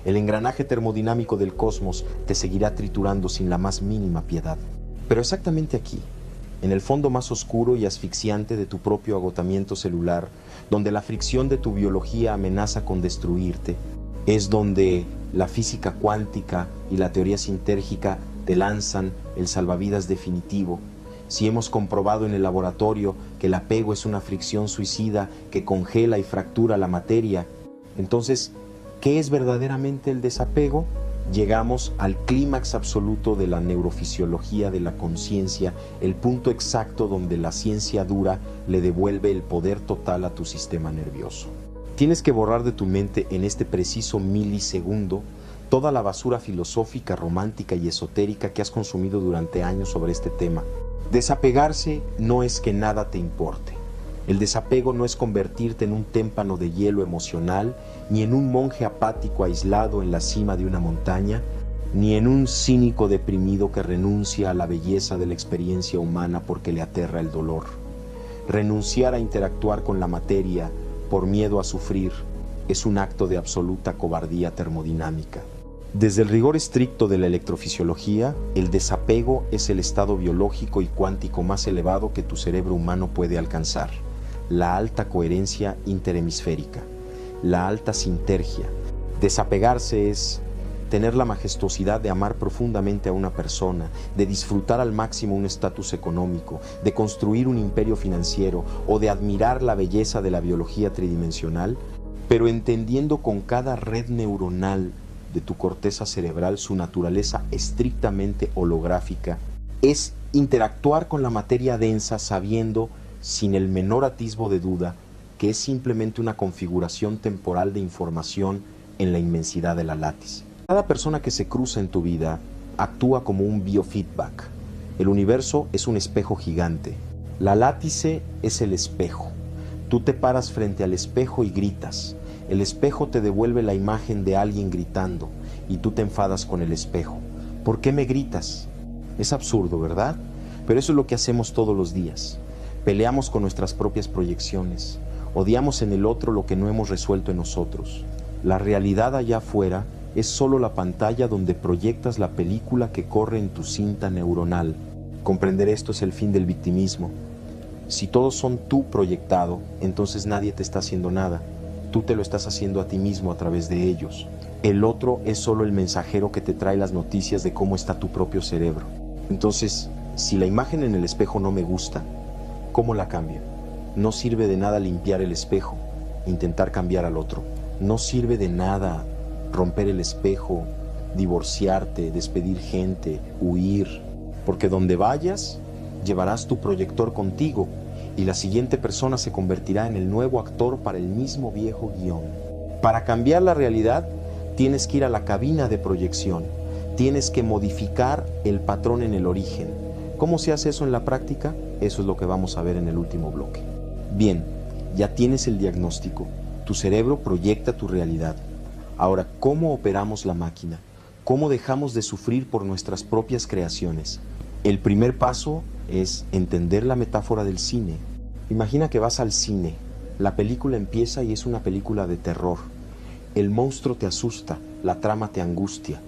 el engranaje termodinámico del cosmos te seguirá triturando sin la más mínima piedad. Pero exactamente aquí, en el fondo más oscuro y asfixiante de tu propio agotamiento celular, donde la fricción de tu biología amenaza con destruirte, es donde la física cuántica y la teoría sintérgica te lanzan el salvavidas definitivo. Si hemos comprobado en el laboratorio que el apego es una fricción suicida que congela y fractura la materia, entonces, ¿qué es verdaderamente el desapego? Llegamos al clímax absoluto de la neurofisiología de la conciencia, el punto exacto donde la ciencia dura le devuelve el poder total a tu sistema nervioso. Tienes que borrar de tu mente en este preciso milisegundo toda la basura filosófica, romántica y esotérica que has consumido durante años sobre este tema. Desapegarse no es que nada te importe. El desapego no es convertirte en un témpano de hielo emocional, ni en un monje apático aislado en la cima de una montaña, ni en un cínico deprimido que renuncia a la belleza de la experiencia humana porque le aterra el dolor. Renunciar a interactuar con la materia por miedo a sufrir es un acto de absoluta cobardía termodinámica. Desde el rigor estricto de la electrofisiología, el desapego es el estado biológico y cuántico más elevado que tu cerebro humano puede alcanzar. La alta coherencia interhemisférica, la alta sintergia. Desapegarse es tener la majestuosidad de amar profundamente a una persona, de disfrutar al máximo un estatus económico, de construir un imperio financiero o de admirar la belleza de la biología tridimensional, pero entendiendo con cada red neuronal de tu corteza cerebral su naturaleza estrictamente holográfica. Es interactuar con la materia densa sabiendo, sin el menor atisbo de duda, que es simplemente una configuración temporal de información en la inmensidad de la látice. Cada persona que se cruza en tu vida actúa como un biofeedback. El universo es un espejo gigante. La látice es el espejo. Tú te paras frente al espejo y gritas. El espejo te devuelve la imagen de alguien gritando y tú te enfadas con el espejo. ¿Por qué me gritas? Es absurdo, ¿verdad? Pero eso es lo que hacemos todos los días. Peleamos con nuestras propias proyecciones. Odiamos en el otro lo que no hemos resuelto en nosotros. La realidad allá afuera es solo la pantalla donde proyectas la película que corre en tu cinta neuronal. Comprender esto es el fin del victimismo. Si todos son tú proyectado, entonces nadie te está haciendo nada. Tú te lo estás haciendo a ti mismo a través de ellos. El otro es solo el mensajero que te trae las noticias de cómo está tu propio cerebro. Entonces, si la imagen en el espejo no me gusta, ¿cómo la cambio? No sirve de nada limpiar el espejo, intentar cambiar al otro. No sirve de nada romper el espejo, divorciarte, despedir gente, huir. Porque donde vayas, llevarás tu proyector contigo. Y la siguiente persona se convertirá en el nuevo actor para el mismo viejo guión. Para cambiar la realidad, tienes que ir a la cabina de proyección. Tienes que modificar el patrón en el origen. ¿Cómo se hace eso en la práctica? Eso es lo que vamos a ver en el último bloque. Bien, Ya tienes el diagnóstico. Tu cerebro proyecta tu realidad. Ahora, ¿cómo operamos la máquina? ¿Cómo dejamos de sufrir por nuestras propias creaciones? El primer paso es entender la metáfora del cine. Imagina que vas al cine. La película empieza y es una película de terror. El monstruo te asusta, la trama te angustia.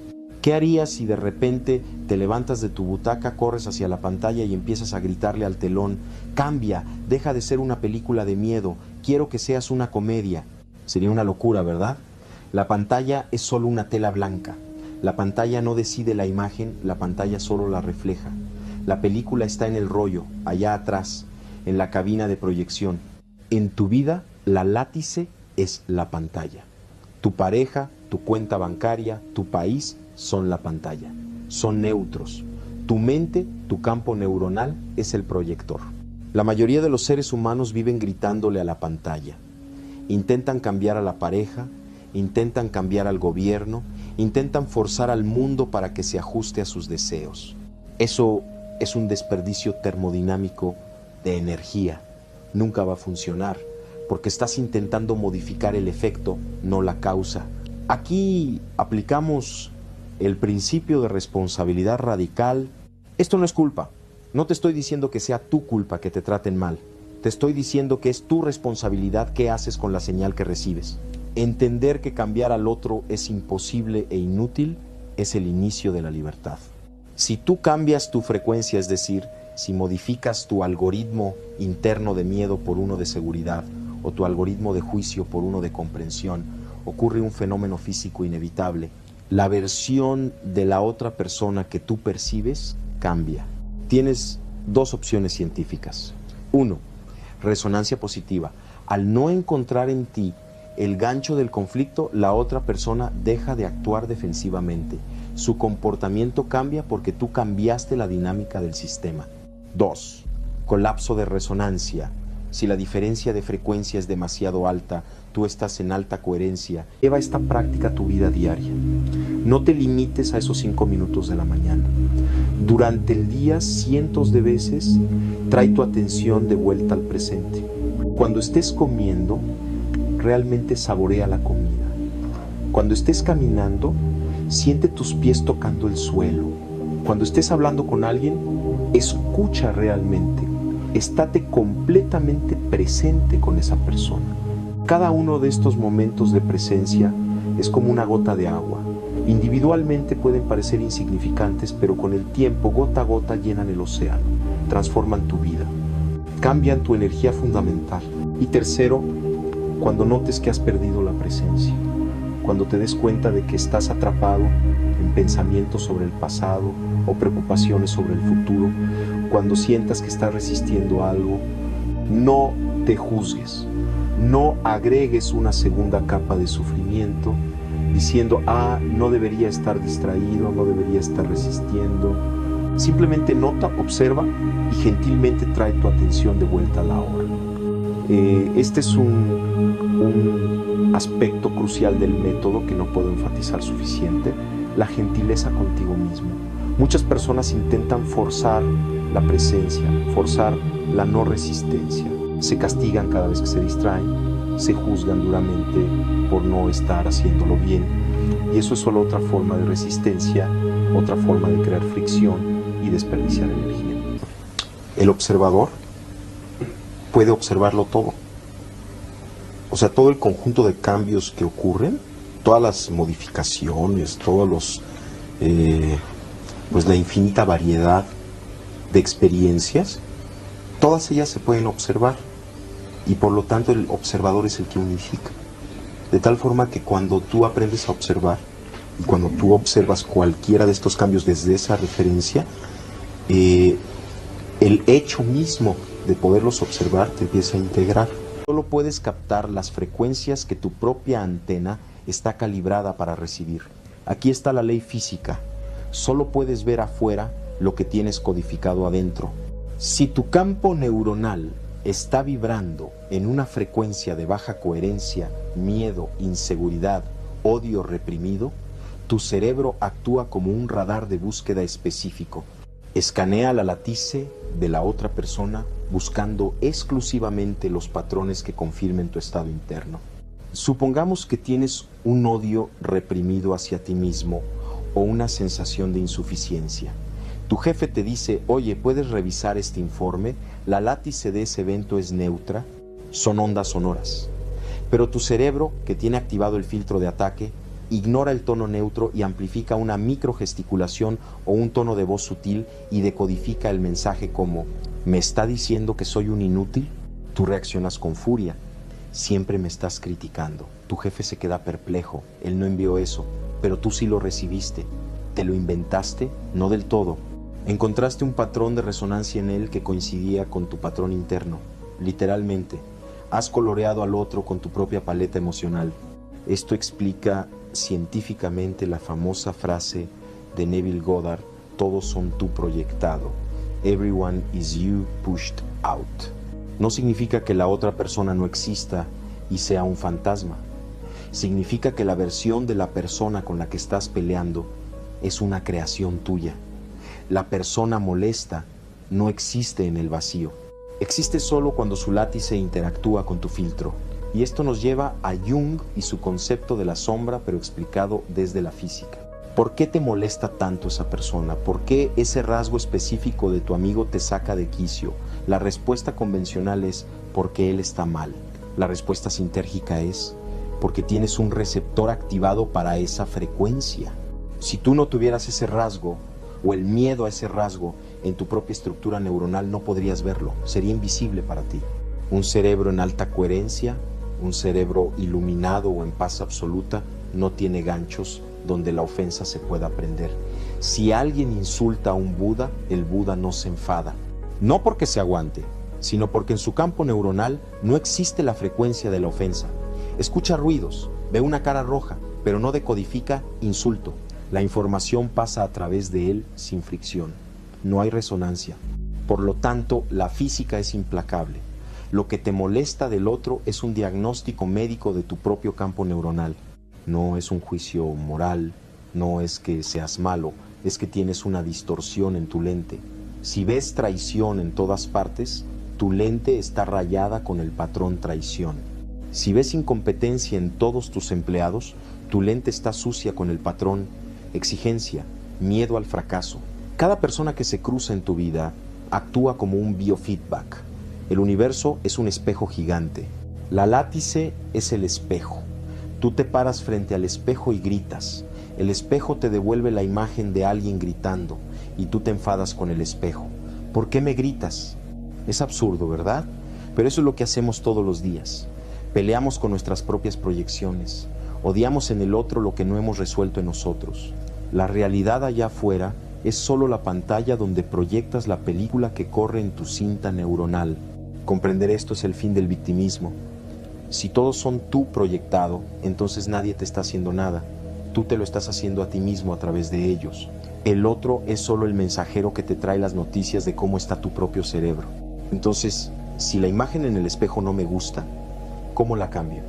¿Qué harías si de repente te levantas de tu butaca, corres hacia la pantalla y empiezas a gritarle al telón: cambia, deja de ser una película de miedo, quiero que seas una comedia? Sería una locura, ¿verdad? La pantalla es solo una tela blanca. La pantalla no decide la imagen, la pantalla solo la refleja. La película está en el rollo, allá atrás, en la cabina de proyección. En tu vida, la látice es la pantalla. Tu pareja, tu cuenta bancaria, tu país son la pantalla. Son neutros. Tu mente, tu campo neuronal, es el proyector. La mayoría de los seres humanos viven gritándole a la pantalla. Intentan cambiar a la pareja, intentan cambiar al gobierno, intentan forzar al mundo para que se ajuste a sus deseos. Eso es un desperdicio termodinámico de energía. Nunca va a funcionar, porque estás intentando modificar el efecto, no la causa. Aquí aplicamos el principio de responsabilidad radical. Esto no es culpa. No te estoy diciendo que sea tu culpa que te traten mal. Te estoy diciendo que es tu responsabilidad qué haces con la señal que recibes. Entender que cambiar al otro es imposible e inútil es el inicio de la libertad. Si tú cambias tu frecuencia, es decir, si modificas tu algoritmo interno de miedo por uno de seguridad o tu algoritmo de juicio por uno de comprensión, ocurre un fenómeno físico inevitable. La versión de la otra persona que tú percibes cambia. Tienes dos opciones científicas. 1. Resonancia positiva. Al no encontrar en ti el gancho del conflicto, la otra persona deja de actuar defensivamente. Su comportamiento cambia porque tú cambiaste la dinámica del sistema. 2. Colapso de resonancia. Si la diferencia de frecuencia es demasiado alta, tú estás en alta coherencia. Lleva esta práctica a tu vida diaria. No te limites a esos 5 minutos de la mañana. Durante el día, cientos de veces, trae tu atención de vuelta al presente. Cuando estés comiendo, realmente saborea la comida. Cuando estés caminando, siente tus pies tocando el suelo. Cuando estés hablando con alguien, escucha realmente. Estate completamente presente con esa persona. Cada uno de estos momentos de presencia es como una gota de agua. Individualmente pueden parecer insignificantes, pero con el tiempo, gota a gota, llenan el océano, transforman tu vida, cambian tu energía fundamental. Y tercero, cuando notes que has perdido la presencia, cuando te des cuenta de que estás atrapado en pensamientos sobre el pasado o preocupaciones sobre el futuro, cuando sientas que estás resistiendo algo, no te juzgues, no agregues una segunda capa de sufrimiento diciendo: no debería estar distraído, no debería estar resistiendo. Simplemente nota, observa y gentilmente trae tu atención de vuelta a la hora. Este es un aspecto crucial del método que no puedo enfatizar suficiente: la gentileza contigo mismo. Muchas personas intentan forzar la presencia, forzar la no resistencia. Se castigan cada vez que se distraen, se juzgan duramente por no estar haciéndolo bien. Y eso es solo otra forma de resistencia, otra forma de crear fricción y desperdiciar energía. El observador puede observarlo todo. O sea, todo el conjunto de cambios que ocurren, todas las modificaciones, todos los, pues la infinita variedad de experiencias, todas ellas se pueden observar y por lo tanto el observador es el que unifica. De tal forma que cuando tú aprendes a observar y cuando tú observas cualquiera de estos cambios desde esa referencia, el hecho mismo de poderlos observar te empieza a integrar. Solo puedes captar las frecuencias que tu propia antena está calibrada para recibir. Aquí está la ley física. Solo puedes ver afuera lo que tienes codificado adentro. Si tu campo neuronal está vibrando en una frecuencia de baja coherencia, miedo, inseguridad, odio reprimido, tu cerebro actúa como un radar de búsqueda específico. Escanea la látice de la otra persona buscando exclusivamente los patrones que confirmen tu estado interno. Supongamos que tienes un odio reprimido hacia ti mismo o una sensación de insuficiencia. Tu jefe te dice, oye, ¿puedes revisar este informe? La látice de ese evento es neutra, son ondas sonoras. Pero tu cerebro, que tiene activado el filtro de ataque, ignora el tono neutro y amplifica una microgesticulación o un tono de voz sutil y decodifica el mensaje como, ¿me está diciendo que soy un inútil? Tú reaccionas con furia. Siempre me estás criticando. Tu jefe se queda perplejo. Él no envió eso, pero tú sí lo recibiste. ¿Te lo inventaste? No del todo. Encontraste un patrón de resonancia en él que coincidía con tu patrón interno. Literalmente, has coloreado al otro con tu propia paleta emocional. Esto explica científicamente la famosa frase de Neville Goddard, todos son tú proyectado. Everyone is you pushed out. No significa que la otra persona no exista y sea un fantasma. Significa que la versión de la persona con la que estás peleando es una creación tuya. La persona molesta no existe en el vacío. Existe solo cuando su látice interactúa con tu filtro. Y esto nos lleva a Jung y su concepto de la sombra, pero explicado desde la física. ¿Por qué te molesta tanto esa persona? ¿Por qué ese rasgo específico de tu amigo te saca de quicio? La respuesta convencional es porque él está mal. La respuesta sintérgica es porque tienes un receptor activado para esa frecuencia. Si tú no tuvieras ese rasgo o el miedo a ese rasgo en tu propia estructura neuronal, no podrías verlo. Sería invisible para ti. Un cerebro en alta coherencia, un cerebro iluminado o en paz absoluta, no tiene ganchos donde la ofensa se pueda aprender. Si alguien insulta a un Buda, el Buda no se enfada. No porque se aguante, sino porque en su campo neuronal no existe la frecuencia de la ofensa. Escucha ruidos, ve una cara roja, pero no decodifica insulto. La información pasa a través de él sin fricción. No hay resonancia. Por lo tanto, la física es implacable. Lo que te molesta del otro es un diagnóstico médico de tu propio campo neuronal. No es un juicio moral, no es que seas malo, es que tienes una distorsión en tu lente. Si ves traición en todas partes, tu lente está rayada con el patrón traición. Si ves incompetencia en todos tus empleados, tu lente está sucia con el patrón exigencia, miedo al fracaso. Cada persona que se cruza en tu vida actúa como un biofeedback. El universo es un espejo gigante. La látice es el espejo. Tú te paras frente al espejo y gritas. El espejo te devuelve la imagen de alguien gritando y tú te enfadas con el espejo. ¿Por qué me gritas? Es absurdo, ¿verdad? Pero eso es lo que hacemos todos los días. Peleamos con nuestras propias proyecciones. Odiamos en el otro lo que no hemos resuelto en nosotros. La realidad allá afuera es solo la pantalla donde proyectas la película que corre en tu cinta neuronal. Comprender esto es el fin del victimismo. Si todos son tú proyectado, entonces nadie te está haciendo nada. Tú te lo estás haciendo a ti mismo a través de ellos. El otro es solo el mensajero que te trae las noticias de cómo está tu propio cerebro. Entonces, si la imagen en el espejo no me gusta, ¿cómo la cambio?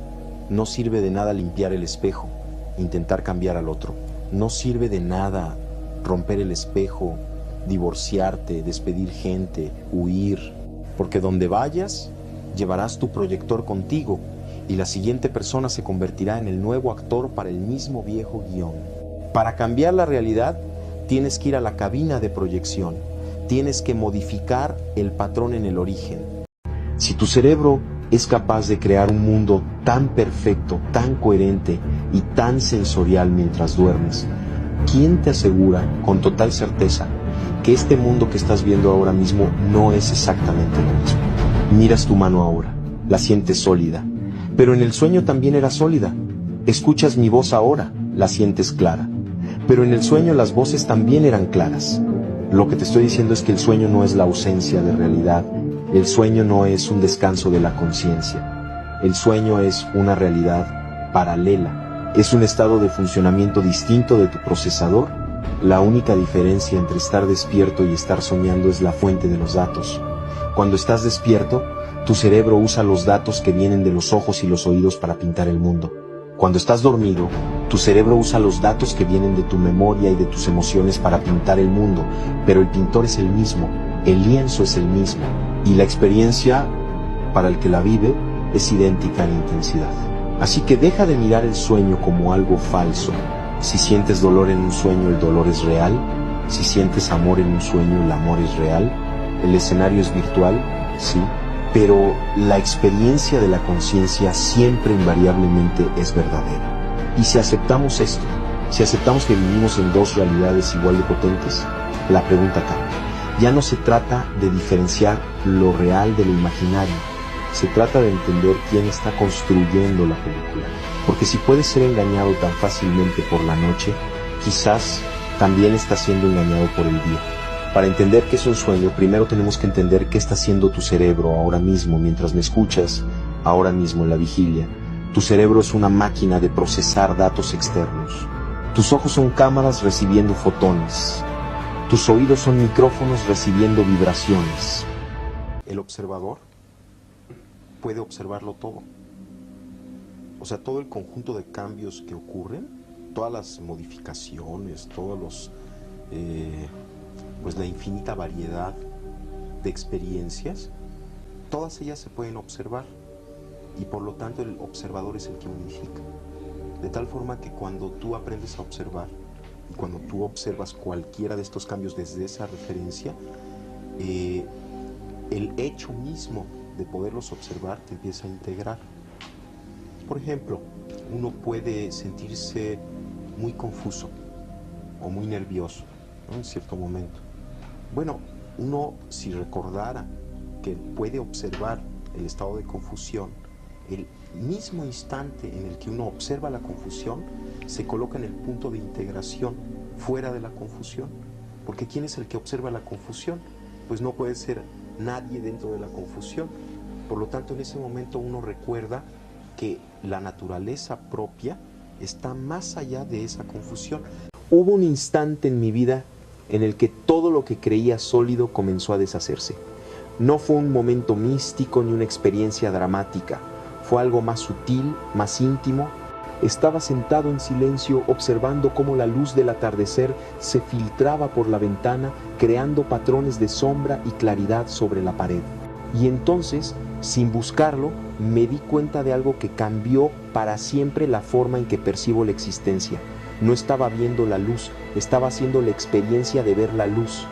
No sirve de nada limpiar el espejo, intentar cambiar al otro. No sirve de nada romper el espejo, divorciarte, despedir gente, huir. Porque donde vayas, llevarás tu proyector contigo y la siguiente persona se convertirá en el nuevo actor para el mismo viejo guión. Para cambiar la realidad, tienes que ir a la cabina de proyección. Tienes que modificar el patrón en el origen. Si tu cerebro es capaz de crear un mundo tan perfecto, tan coherente y tan sensorial mientras duermes, ¿quién te asegura con total certeza que este mundo que estás viendo ahora mismo no es exactamente lo mismo? Miras tu mano ahora, la sientes sólida, pero en el sueño también era sólida. Escuchas mi voz ahora, la sientes clara, pero en el sueño las voces también eran claras. Lo que te estoy diciendo es que el sueño no es la ausencia de realidad. El sueño no es un descanso de la conciencia. El sueño es una realidad paralela. Es un estado de funcionamiento distinto de tu procesador. La única diferencia entre estar despierto y estar soñando es la fuente de los datos. Cuando estás despierto, tu cerebro usa los datos que vienen de los ojos y los oídos para pintar el mundo. Cuando estás dormido, tu cerebro usa los datos que vienen de tu memoria y de tus emociones para pintar el mundo, pero el pintor es el mismo, el lienzo es el mismo, y la experiencia, para el que la vive, es idéntica en intensidad. Así que deja de mirar el sueño como algo falso. Si sientes dolor en un sueño, el dolor es real. Si sientes amor en un sueño, el amor es real. El escenario es virtual, sí, pero la experiencia de la conciencia siempre invariablemente es verdadera. Y si aceptamos esto, si aceptamos que vivimos en dos realidades igual de potentes, la pregunta cambia. Ya no se trata de diferenciar lo real de lo imaginario. Se trata de entender quién está construyendo la película. Porque si puedes ser engañado tan fácilmente por la noche, quizás también estás siendo engañado por el día. Para entender qué es un sueño, primero tenemos que entender qué está haciendo tu cerebro ahora mismo, mientras me escuchas, ahora mismo en la vigilia. Tu cerebro es una máquina de procesar datos externos. Tus ojos son cámaras recibiendo fotones. Tus oídos son micrófonos recibiendo vibraciones. El observador puede observarlo todo. O sea, todo el conjunto de cambios que ocurren, todas las modificaciones, todos los, pues la infinita variedad de experiencias, todas ellas se pueden observar y por lo tanto el observador es el que unifica. De tal forma que cuando tú aprendes a observar y cuando tú observas cualquiera de estos cambios desde esa referencia, el hecho mismo de poderlos observar te empieza a integrar. Por ejemplo, uno puede sentirse muy confuso o muy nervioso, ¿no? En cierto momento. Bueno, uno si recordara que puede observar el estado de confusión, el mismo instante en el que uno observa la confusión, se coloca en el punto de integración fuera de la confusión. Porque ¿quién es el que observa la confusión? Pues no puede ser nadie dentro de la confusión. Por lo tanto, en ese momento uno recuerda que la naturaleza propia está más allá de esa confusión. Hubo un instante en mi vida en el que todo lo que creía sólido comenzó a deshacerse. No fue un momento místico ni una experiencia dramática. Fue algo más sutil, más íntimo. Estaba sentado en silencio observando cómo la luz del atardecer se filtraba por la ventana, creando patrones de sombra y claridad sobre la pared. Y entonces, sin buscarlo, me di cuenta de algo que cambió para siempre la forma en que percibo la existencia. No estaba viendo la luz, estaba haciendo la experiencia de ver la luz.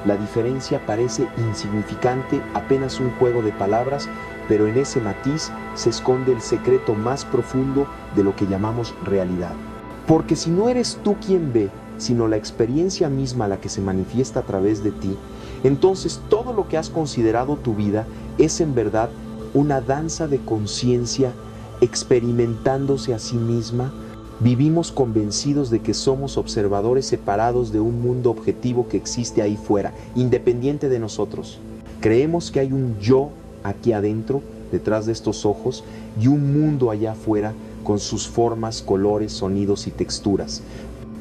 La diferencia parece insignificante, apenas un juego de palabras, pero en ese matiz se esconde el secreto más profundo de lo que llamamos realidad. Porque si no eres tú quien ve, sino la experiencia misma la que se manifiesta a través de ti, entonces todo lo que has considerado tu vida es en verdad una danza de conciencia experimentándose a sí misma. Vivimos convencidos de que somos observadores separados de un mundo objetivo que existe ahí fuera, independiente de nosotros. Creemos que hay un yo aquí adentro, detrás de estos ojos, y un mundo allá afuera con sus formas, colores, sonidos y texturas.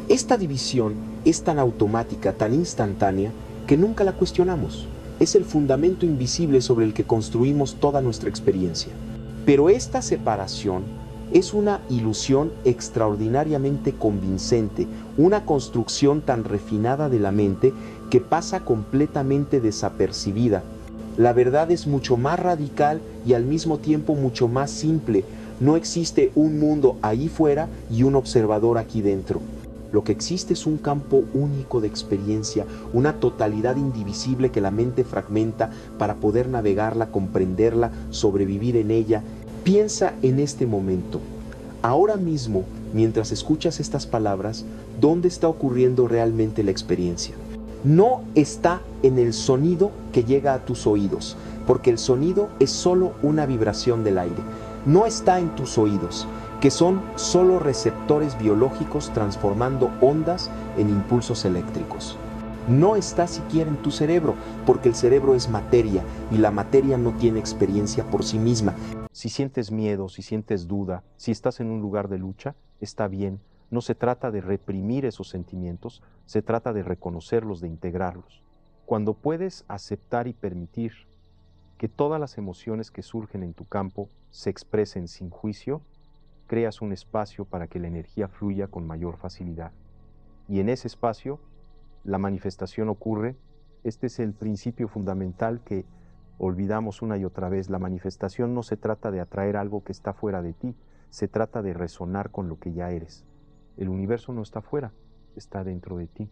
Esta división es tan automática, tan instantánea, que nunca la cuestionamos. Es el fundamento invisible sobre el que construimos toda nuestra experiencia. Pero esta separación es una ilusión extraordinariamente convincente, una construcción tan refinada de la mente que pasa completamente desapercibida. La verdad es mucho más radical y al mismo tiempo mucho más simple. No existe un mundo ahí fuera y un observador aquí dentro. Lo que existe es un campo único de experiencia, una totalidad indivisible que la mente fragmenta para poder navegarla, comprenderla, sobrevivir en ella. Piensa en este momento. Ahora mismo, mientras escuchas estas palabras, ¿dónde está ocurriendo realmente la experiencia? No está en el sonido que llega a tus oídos, porque el sonido es solo una vibración del aire. No está en tus oídos, que son solo receptores biológicos transformando ondas en impulsos eléctricos. No está siquiera en tu cerebro, porque el cerebro es materia y la materia no tiene experiencia por sí misma. Si sientes miedo, si sientes duda, si estás en un lugar de lucha, está bien. No se trata de reprimir esos sentimientos, se trata de reconocerlos, de integrarlos. Cuando puedes aceptar y permitir que todas las emociones que surgen en tu campo se expresen sin juicio, creas un espacio para que la energía fluya con mayor facilidad. Y en ese espacio, la manifestación ocurre. Este es el principio fundamental que olvidamos una y otra vez. La manifestación no se trata de atraer algo que está fuera de ti, se trata de resonar con lo que ya eres. El universo no está fuera, está dentro de ti.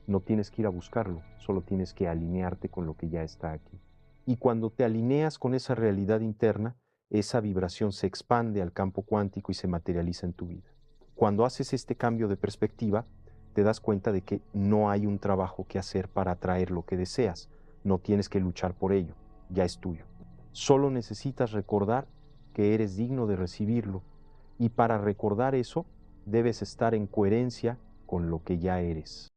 No tienes que ir a buscarlo, solo tienes que alinearte con lo que ya está aquí. Y cuando te alineas con esa realidad interna, esa vibración se expande al campo cuántico y se materializa en tu vida. Cuando haces este cambio de perspectiva, te das cuenta de que no hay un trabajo que hacer para atraer lo que deseas. No tienes que luchar por ello, ya es tuyo. Solo necesitas recordar que eres digno de recibirlo, y para recordar eso, debes estar en coherencia con lo que ya eres.